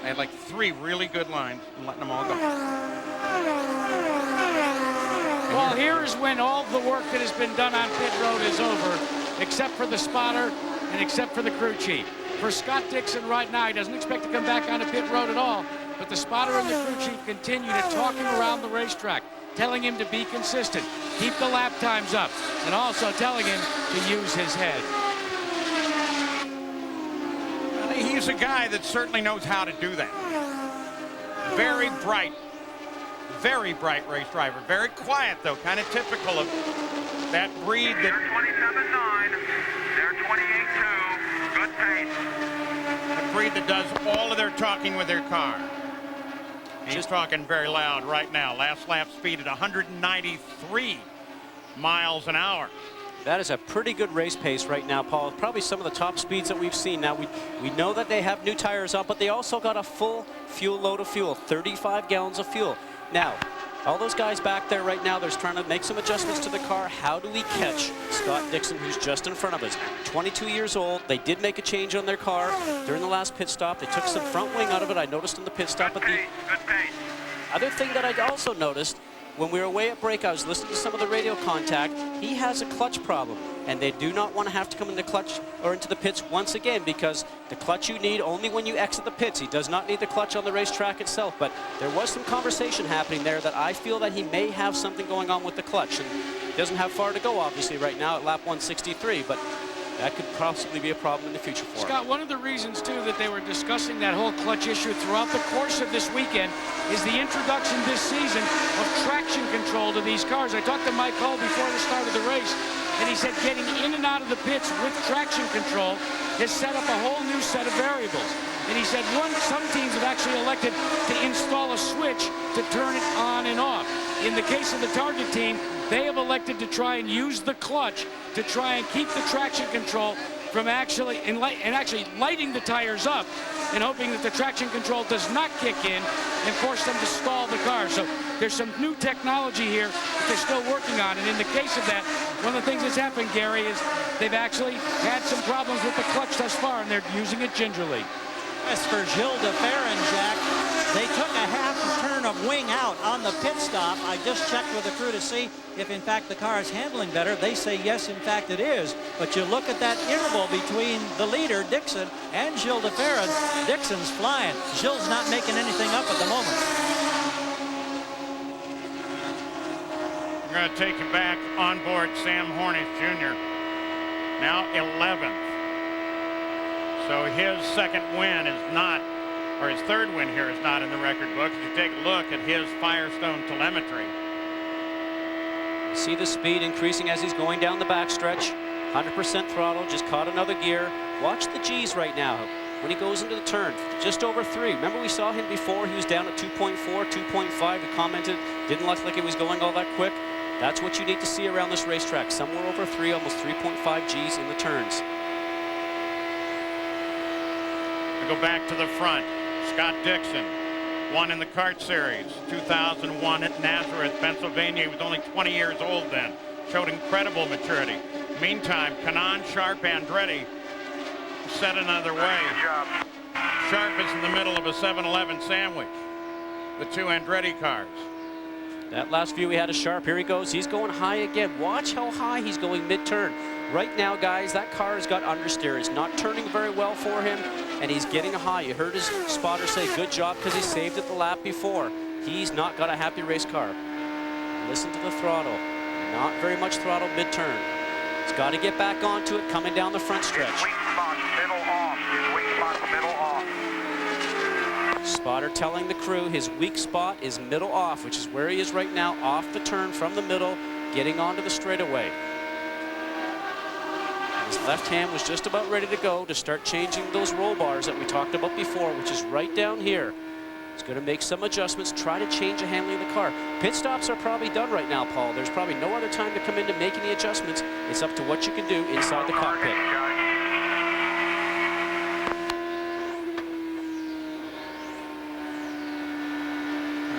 I had like 3 really good lines and letting them all go. Well, here is when all the work that has been done on pit road is over, except for the spotter and except for the crew chief. For Scott Dixon right now, he doesn't expect to come back onto pit road at all, but the spotter and the crew chief continue to talk him around the racetrack, telling him to be consistent, keep the lap times up, and also telling him to use his head. He's a guy that certainly knows how to do that. Very bright race driver. Very quiet, though, kind of typical of that breed. They're 27.9. They're 28.2. Good pace. A breed that does all of their talking with their car. He's talking very loud right now. Last lap speed at 193 miles an hour. That is a pretty good race pace right now, Paul. Probably some of the top speeds that we've seen. Now, we know that they have new tires on, but they also got a full fuel load of fuel, 35 gallons of fuel. Now, all those guys back there right now, they're trying to make some adjustments to the car. How do we catch Scott Dixon, who's just in front of us? 22 years old. They did make a change on their car during the last pit stop. They took some front wing out of it. I noticed in the pit stop. Good pace. Other thing that I also noticed, when we were away at break, I was listening to some of the radio contact. He has a clutch problem, and they do not want to have to come in the clutch or into the pits once again, because the clutch you need only when you exit the pits. He does not need the clutch on the racetrack itself, but there was some conversation happening there that I feel that he may have something going on with the clutch. And he doesn't have far to go, obviously, right now at lap 163, but that could possibly be a problem in the future for him. Scott, one of the reasons, too, that they were discussing that whole clutch issue throughout the course of this weekend is the introduction this season of traction control to these cars. I talked to Mike Hull before the start of the race, and he said getting in and out of the pits with traction control has set up a whole new set of variables. And he said some teams have actually elected to install a switch to turn it on and off. In the case of the Target team, they have elected to try and use the clutch to try and keep the traction control from actually lighting the tires up and hoping that the traction control does not kick in and force them to stall the car. So there's some new technology here that they're still working on. And in the case of that, one of the things that's happened, Gary, is they've actually had some problems with the clutch thus far, and they're using it gingerly. As for Gilles de Ferran, Jack, they took a half turn of wing out on the pit stop. I just checked with the crew to see if, in fact, the car is handling better. They say, yes, in fact, it is. But you look at that interval between the leader, Dixon, and Gilles de Ferran. Dixon's flying. Gilles not making anything up at the moment. We're going to take you back on board Sam Hornish Jr. Now 11th. So his second win is not, or his third win here is not in the record book. If you take a look at his Firestone telemetry. See the speed increasing as he's going down the backstretch. 100% throttle, just caught another gear. Watch the G's right now when he goes into the turn, just over 3. Remember we saw him before, he was down at 2.4, 2.5. We commented, didn't look like it was going all that quick. That's what you need to see around this racetrack, somewhere over 3, almost 3.5 G's in the turns. We go back to the front. Scott Dixon won in the kart series 2001 at Nazareth, Pennsylvania. He was only 20 years old then. Showed incredible maturity. Meantime, Kanaan Sharp Andretti set another way. Sharp is in the middle of a 7-Eleven sandwich. The two Andretti cars. That last view we had of Sharp, here he goes. He's going high again. Watch how high he's going mid-turn. Right now, guys, that car has got understeer. It's not turning very well for him, and he's getting high. You heard his spotter say, good job, because he saved it the lap before. He's not got a happy race car. Listen to the throttle. Not very much throttle mid-turn. He's got to get back onto it coming down the front stretch. Weak spot, middle off. Weak spot, middle off. Spotter telling the crew his weak spot is middle off, which is where he is right now, off the turn from the middle, getting onto the straightaway. His left hand was just about ready to go to start changing those roll bars that we talked about before, which is right down here. He's going to make some adjustments, try to change the handling of the car. Pit stops are probably done right now, Paul. There's probably no other time to come in to make any adjustments. It's up to what you can do inside the cockpit.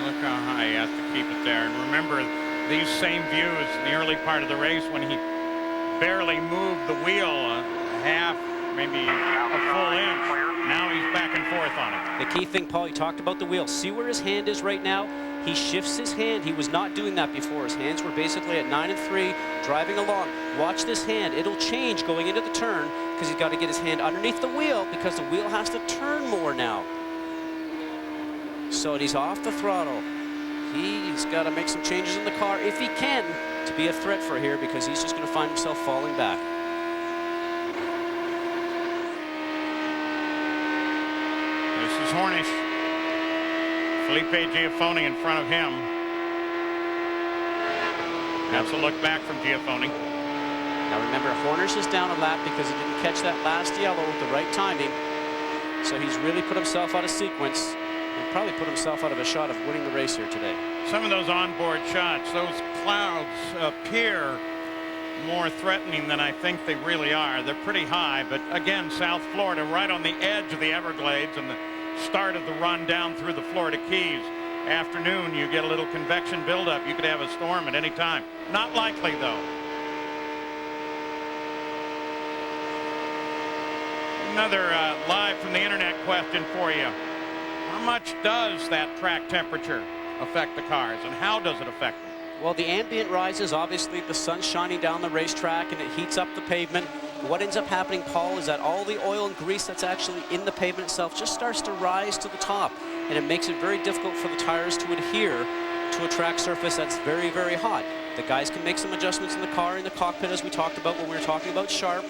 Look how high he has to keep it there. And remember these same views in the early part of the race when he barely moved the wheel a half, maybe a full inch. Now he's back and forth on it. The key thing, Paul, you talked about the wheel. See where his hand is right now? He shifts his hand. He was not doing that before. His hands were basically at 9 and 3, driving along. Watch this hand. It'll change going into the turn because he's got to get his hand underneath the wheel because the wheel has to turn more now. So he's off the throttle. He's got to make some changes in the car if he can to be a threat for here because he's just going to find himself falling back. This is Hornish. Felipe Giafone in front of him. That's a look back from Giafone. Now remember, Hornish is down a lap because he didn't catch that last yellow with the right timing. So he's really put himself out of sequence and probably put himself out of a shot of winning the race here today. Some of those onboard shots, those clouds appear more threatening than I think they really are. They're pretty high, but again, South Florida right on the edge of the Everglades and the start of the run down through the Florida Keys. Afternoon, you get a little convection buildup. You could have a storm at any time. Not likely, though. Another live from the internet question for you. How much does that track temperature affect the cars, and how does it affect them? Well, the ambient rises. Obviously, the sun's shining down the racetrack, and it heats up the pavement. What ends up happening, Paul, is that all the oil and grease that's actually in the pavement itself just starts to rise to the top, and it makes it very difficult for the tires to adhere to a track surface that's very, very hot. The guys can make some adjustments in the car, in the cockpit, as we talked about when we were talking about Sharp.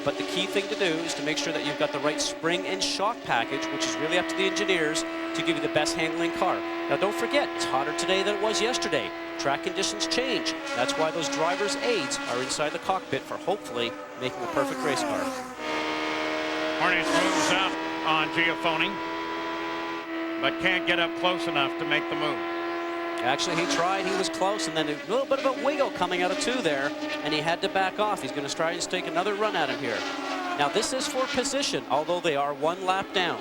But the key thing to do is to make sure that you've got the right spring and shock package, which is really up to the engineers to give you the best handling car. Now, don't forget, it's hotter today than it was yesterday. Track conditions change. That's why those driver's aids are inside the cockpit for hopefully making a perfect race car. Hornish moves up on Giafone, but can't get up close enough to make the move. Actually, he tried. He was close, and then a little bit of a wiggle coming out of 2 there, and he had to back off. He's going to try to take another run at him here. Now this is for position, although they are 1 lap down.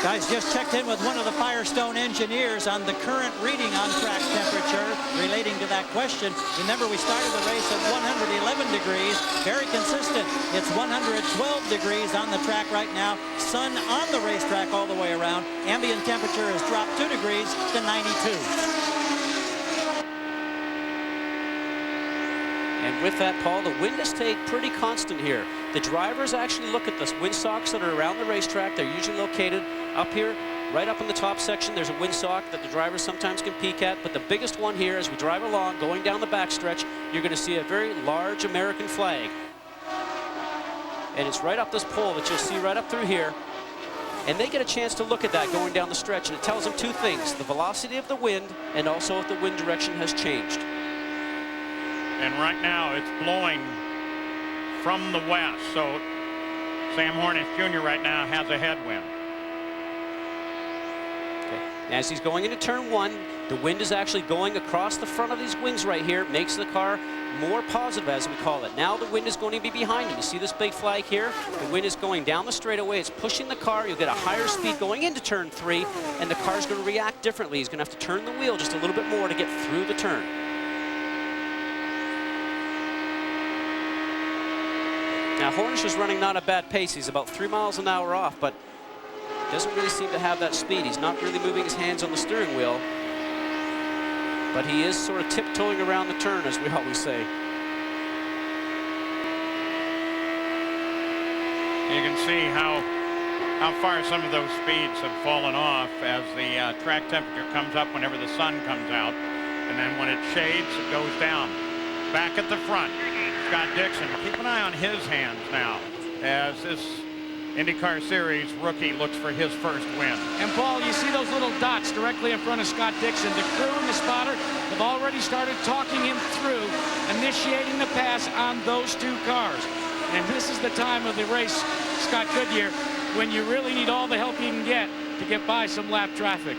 Guys, just checked in with one of the Firestone engineers on the current reading on track temperature relating to that question. Remember, we started the race at 111 degrees, very consistent. It's 112 degrees on the track right now. Sun on the racetrack all the way around. Ambient temperature has dropped 2 degrees to 92. And with that, Paul, the wind has stayed pretty constant here. The drivers actually look at the windsocks that are around the racetrack. They're usually located up here, right up in the top section. There's a windsock that the drivers sometimes can peek at, but the biggest one here as we drive along, going down the backstretch, you're going to see a very large American flag. And it's right up this pole that you'll see right up through here. And they get a chance to look at that going down the stretch, and it tells them 2 things, the velocity of the wind and also if the wind direction has changed. And right now it's blowing from the west, so Sam Hornish Jr. right now has a headwind. Okay. As he's going into turn 1, the wind is actually going across the front of these wings right here, makes the car more positive, as we call it. Now the wind is going to be behind him. You see this big flag here? The wind is going down the straightaway. It's pushing the car. You'll get a higher speed going into turn 3, and the car's going to react differently. He's going to have to turn the wheel just a little bit more to get through the turn. Now Hornish is running not a bad pace. He's about 3 miles an hour off, but doesn't really seem to have that speed. He's not really moving his hands on the steering wheel, but he is sort of tiptoeing around the turn, as we always say. You can see how far some of those speeds have fallen off as the track temperature comes up whenever the sun comes out, and then when it shades, it goes down. Back at the front, Scott Dixon. Keep an eye on his hands now as this IndyCar Series rookie looks for his first win. And Paul, you see those little dots directly in front of Scott Dixon. The crew and the spotter have already started talking him through initiating the pass on those 2 cars. And this is the time of the race, Scott Goodyear, when you really need all the help you can get to get by some lap traffic.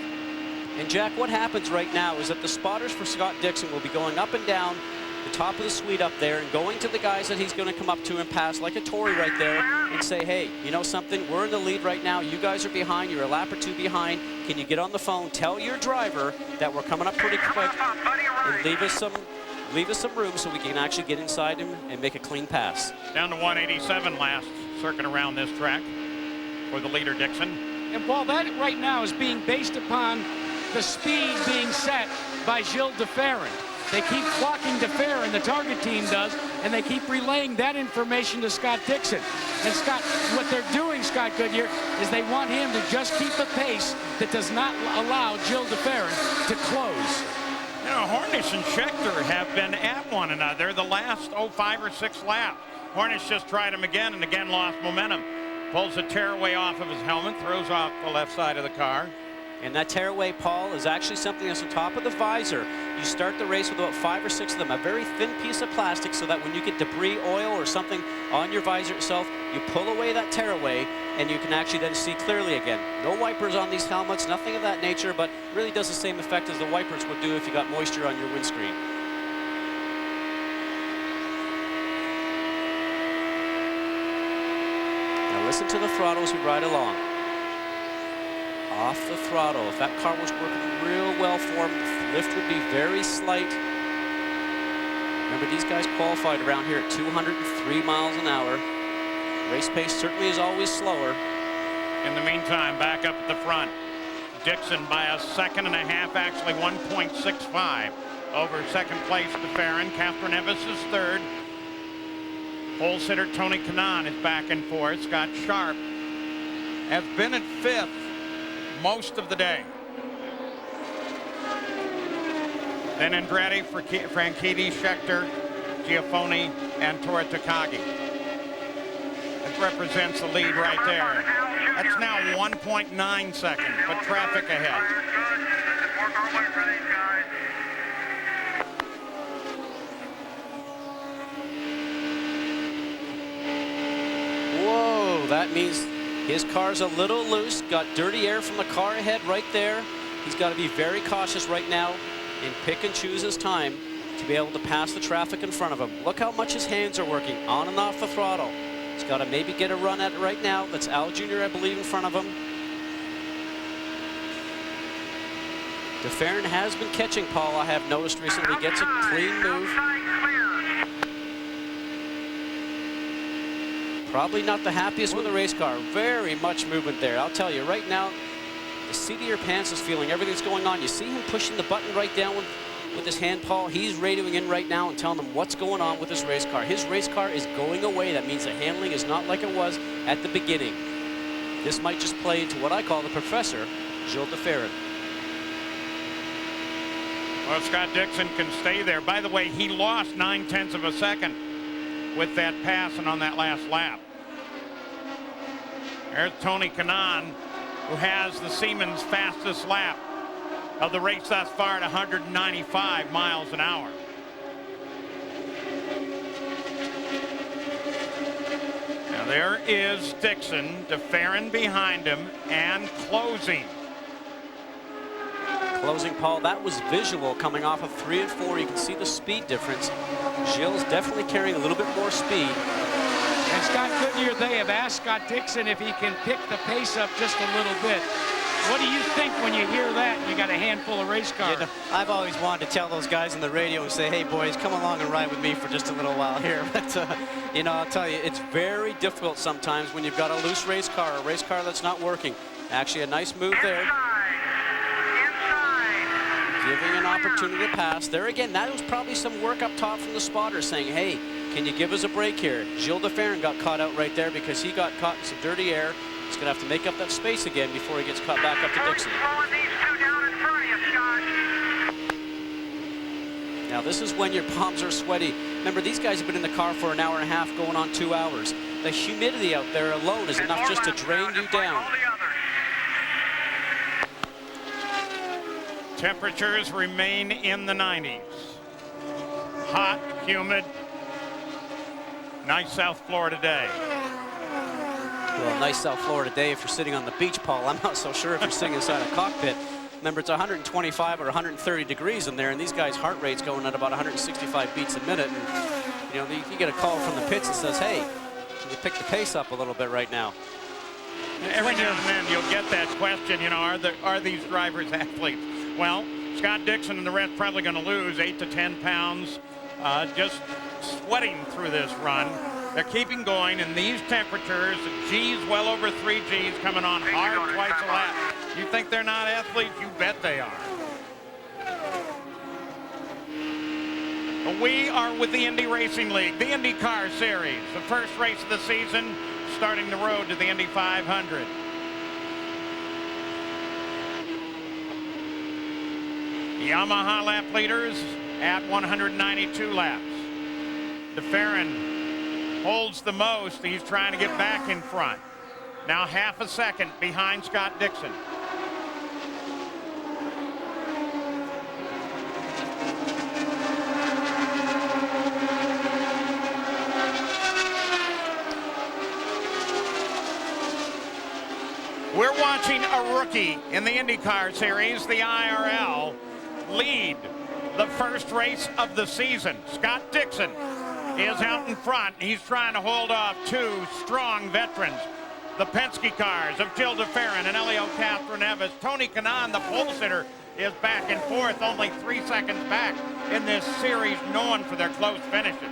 And Jack, what happens right now is that the spotters for Scott Dixon will be going up and down the top of the suite up there and going to the guys that he's going to come up to and pass, like a Tory right there, and say, hey, you know something, we're in the lead right now, you guys are behind, you're a lap or 2 behind, can you get on the phone, tell your driver that we're coming up pretty quick, and leave us some room so we can actually get inside him and make a clean pass. Down to 187 last circuit around this track for the leader Dixon. And Paul, that right now is being based upon the speed being set by Gilles DeFerrin. They keep flocking to Farron, the target team does, and they keep relaying that information to Scott Dixon. And Scott, what they're doing, Scott Goodyear, is they want him to just keep a pace that does not allow Gilles DeFerrin to close. You know, Hornish and Scheckter have been at one another the last 5 or 6 laps. Hornish just tried him again and again lost momentum. Pulls the tearaway off of his helmet, throws off the left side of the car. And that tearaway, Paul, is actually something that's on top of the visor. You start the race with about 5 or 6 of them, a very thin piece of plastic, so that when you get debris, oil, or something on your visor itself, you pull away that tearaway, and you can actually then see clearly again. No wipers on these helmets, nothing of that nature, but really does the same effect as the wipers would do if you got moisture on your windscreen. Now listen to the throttle as we ride along. Off the throttle. If that car was working real well for him, the lift would be very slight. Remember, these guys qualified around here at 203 miles an hour. Race pace certainly is always slower. In the meantime, back up at the front, Dixon by a 1.5 seconds, actually 1.65 over second place to Farron. Catherine Evis is third. Pole sitter Tony Kanaan is back and forth. Scott Sharp has been at 5th most of the day. Then Andretti, Franchitti, Scheckter, Giafoni, and Tora Takagi. That represents the lead right there. That's now 1.9 seconds, but traffic ahead. Whoa, that means his car's a little loose, got dirty air from the car ahead right there. He's got to be very cautious right now and pick and choose his time. to be able to pass the traffic in front of him. Look how much his hands are working on and off the throttle. He's got to maybe get a run at it right now. That's Al Jr., I believe, in front of him. DeFerrin has been catching, Paul, I have noticed recently. Gets a clean move. Probably not the happiest with a race car. Very much movement there. I'll tell you right now, the seat of your pants is feeling everything's going on. You see him pushing the button right down with his hand, Paul. He's radioing in right now and telling them what's going on with his race car. His race car is going away. That means the handling is not like it was at the beginning. This might just play into what I call the professor, Gilles DeFerrin. Well, Scott Dixon can stay there. By the way, he lost 9/10 of a second with that pass and on that last lap. There's Tony Kanaan, who has the Siemens fastest lap of the race thus far at 195 miles an hour. Now there is Dixon, DeFerrin behind him, and closing. Closing, Paul, that was visual coming off of 3 and 4. You can see the speed difference. Gilles definitely carrying a little bit more speed. And Scott Goodyear, they have asked Scott Dixon if he can pick the pace up just a little bit. What do you think when you hear that? You got a handful of race cars. You know, I've always wanted to tell those guys on the radio and say, hey, boys, come along and ride with me for just a little while here. But, you know, I'll tell you, it's very difficult sometimes when you've got a loose race car, a race car that's not working. Actually, a nice move there. Giving an opportunity to pass. There again, that was probably some work up top from the spotter saying, hey, can you give us a break here? Gilles DeFerrin got caught out right there because he got caught in some dirty air. He's going to have to make up that space again before he gets caught back up to Dixon. Now, this is when your palms are sweaty. Remember, these guys have been in the car for an hour and a half, going on 2 hours. The humidity out there alone is enough just to drain you down. Temperatures remain in the 90s. Hot, humid. Nice South Florida day. Well, nice South Florida day if you're sitting on the beach, Paul. I'm not so sure if you're sitting inside a cockpit. Remember, it's 125 or 130 degrees in there, and these guys' heart rate's going at about 165 beats a minute. And, you know, you get a call from the pits that says, hey, can you pick the pace up a little bit right now? Every now and then you'll get that question, you know, are these drivers athletes? Well, Scott Dixon and the rest probably going to lose 8 to 10 pounds just sweating through this run. They're keeping going in these temperatures. G's well over 3 G's coming on hard twice a lap. You think they're not athletes? You bet they are. But we are with the Indy Racing League, the Indycar Series, the first race of the season, starting the road to the Indy 500. The Yamaha lap leaders at 192 laps. DeFerrin holds the most. He's trying to get back in front. Now half a second behind Scott Dixon. We're watching a rookie in the IndyCar Series, the IRL, lead the first race of the season. Scott Dixon is out in front. He's trying to hold off 2 strong veterans. The Penske cars of Gilles DeFerrin and Helio Castroneves. Tony Kanaan, the pole sitter, is back and forth, only 3 seconds back in this series, known for their close finishes.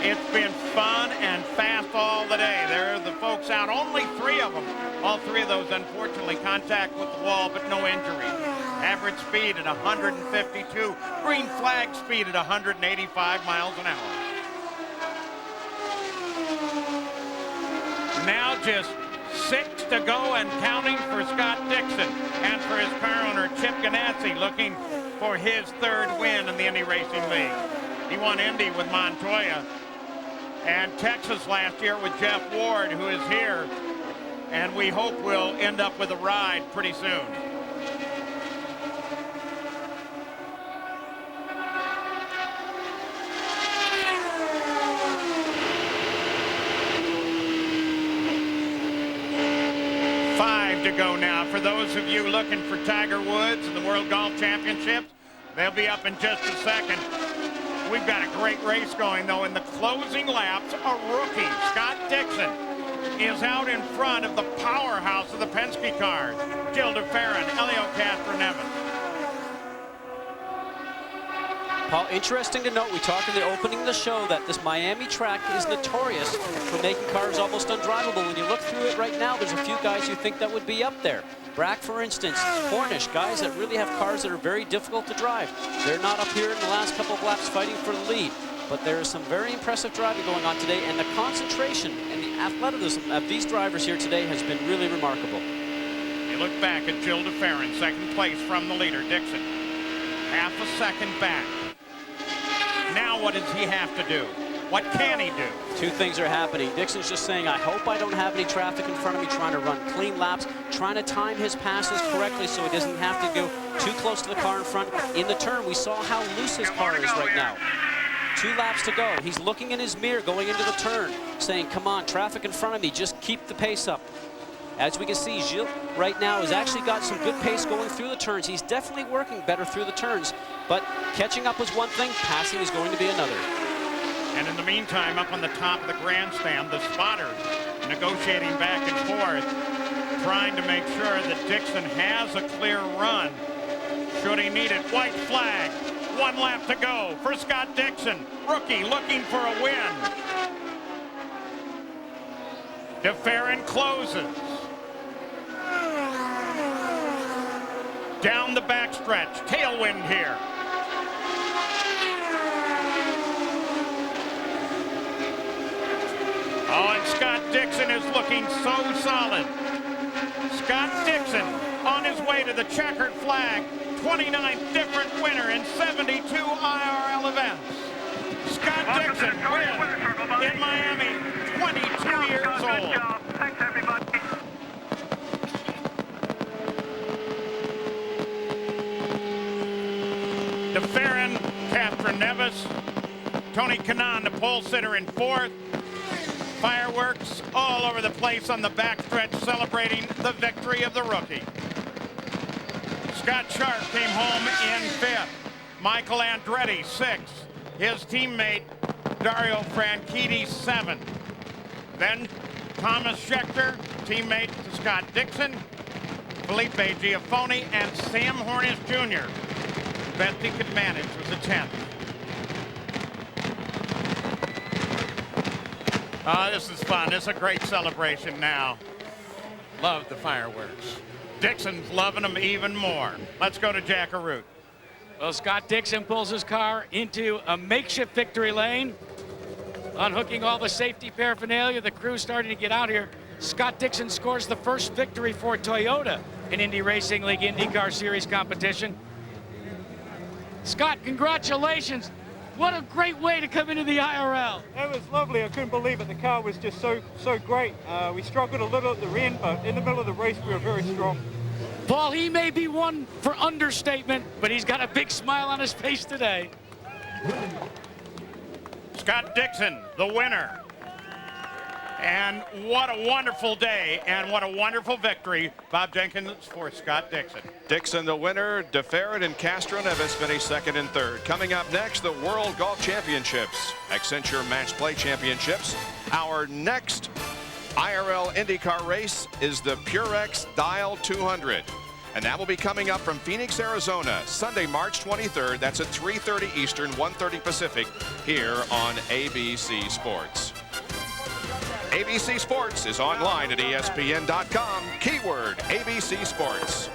It's been fun and fast all the day. There are the folks out, only 3 of them. All 3 of those, unfortunately, contact with the wall, but no injuries. Average speed at 152. Green flag speed at 185 miles an hour. Now just 6 to go and counting for Scott Dixon and for his car owner, Chip Ganassi, looking for his 3rd win in the Indy Racing League. He won Indy with Montoya and Texas last year with Jeff Ward, who is here, and we hope we'll end up with a ride pretty soon. 5 to go now. For those of you looking for Tiger Woods and the World Golf Championships, they'll be up in just a second. We've got a great race going, though. In the closing laps, a rookie, Scott Dixon, is out in front of the powerhouse of the Penske cars, Gil DeFerrin, Helio Castroneves. Paul, interesting to note, we talked in the opening of the show that this Miami track is notorious for making cars almost undrivable. When you look through it right now, there's a few guys you think that would be up there. Brack, for instance, Hornish, guys that really have cars that are very difficult to drive. They're not up here in the last couple of laps fighting for the lead. But there is some very impressive driving going on today, and the concentration and the athleticism of these drivers here today has been really remarkable. You look back at Gil DeFerrin, second place from the leader, Dixon. Half a second back. Now what does he have to do? What can he do? Two things are happening. Dixon's just saying, I hope I don't have any traffic in front of me, trying to run clean laps, trying to time his passes correctly so he doesn't have to go too close to the car in front. In the turn, we saw how loose his car is right now. 2 laps to go. He's looking in his mirror going into the turn, saying, come on, traffic in front of me, just keep the pace up. As we can see, Gilles right now has actually got some good pace going through the turns. He's definitely working better through the turns, but catching up is one thing, passing is going to be another. And in the meantime, up on the top of the grandstand, the spotters negotiating back and forth, trying to make sure that Dixon has a clear run should he need it. White flag, 1 lap to go for Scott Dixon, rookie looking for a win. DeFerrin closes. Down the backstretch, tailwind here. Oh, and Scott Dixon is looking so solid. Scott Dixon on his way to the checkered flag, 29th different winner in 72 IRL events. Scott Dixon wins in Miami, 22 years old. Thanks, everybody. DeFerrin, Castroneves, Tony Kanaan, the pole sitter in 4th. Fireworks all over the place on the backstretch celebrating the victory of the rookie. Scott Sharp came home in 5th. Michael Andretti, 6th. His teammate, Dario Franchitti, 7th. Then Thomas Schechter, teammate to Scott Dixon, Felipe Giafone, and Sam Hornish Jr. Best he could manage was a 10th. Oh, this is fun. This is a great celebration now. Love the fireworks. Dixon's loving them even more. Let's go to Jack Arute. Well, Scott Dixon pulls his car into a makeshift victory lane, unhooking all the safety paraphernalia. The crew's starting to get out here. Scott Dixon scores the first victory for Toyota in Indy Racing League IndyCar Series competition. Scott, congratulations. What a great way to come into the IRL. It was lovely. I couldn't believe it. The car was just so great. We struggled a little at the end, but in the middle of the race, we were very strong. Paul, he may be one for understatement, but he's got a big smile on his face today. Scott Dixon, the winner. And what a wonderful day and what a wonderful victory. Bob Jenkins for Scott Dixon. Dixon the winner, DeFerrin and Castroneves finished 2nd and 3rd. Coming up next, the World Golf Championships, Accenture Match Play Championships. Our next IRL IndyCar race is the Purex Dial 200. And that will be coming up from Phoenix, Arizona, Sunday, March 23rd. That's at 3:30 Eastern, 1:30 Pacific, here on ABC Sports. ABC Sports is online at ESPN.com. Keyword ABC Sports.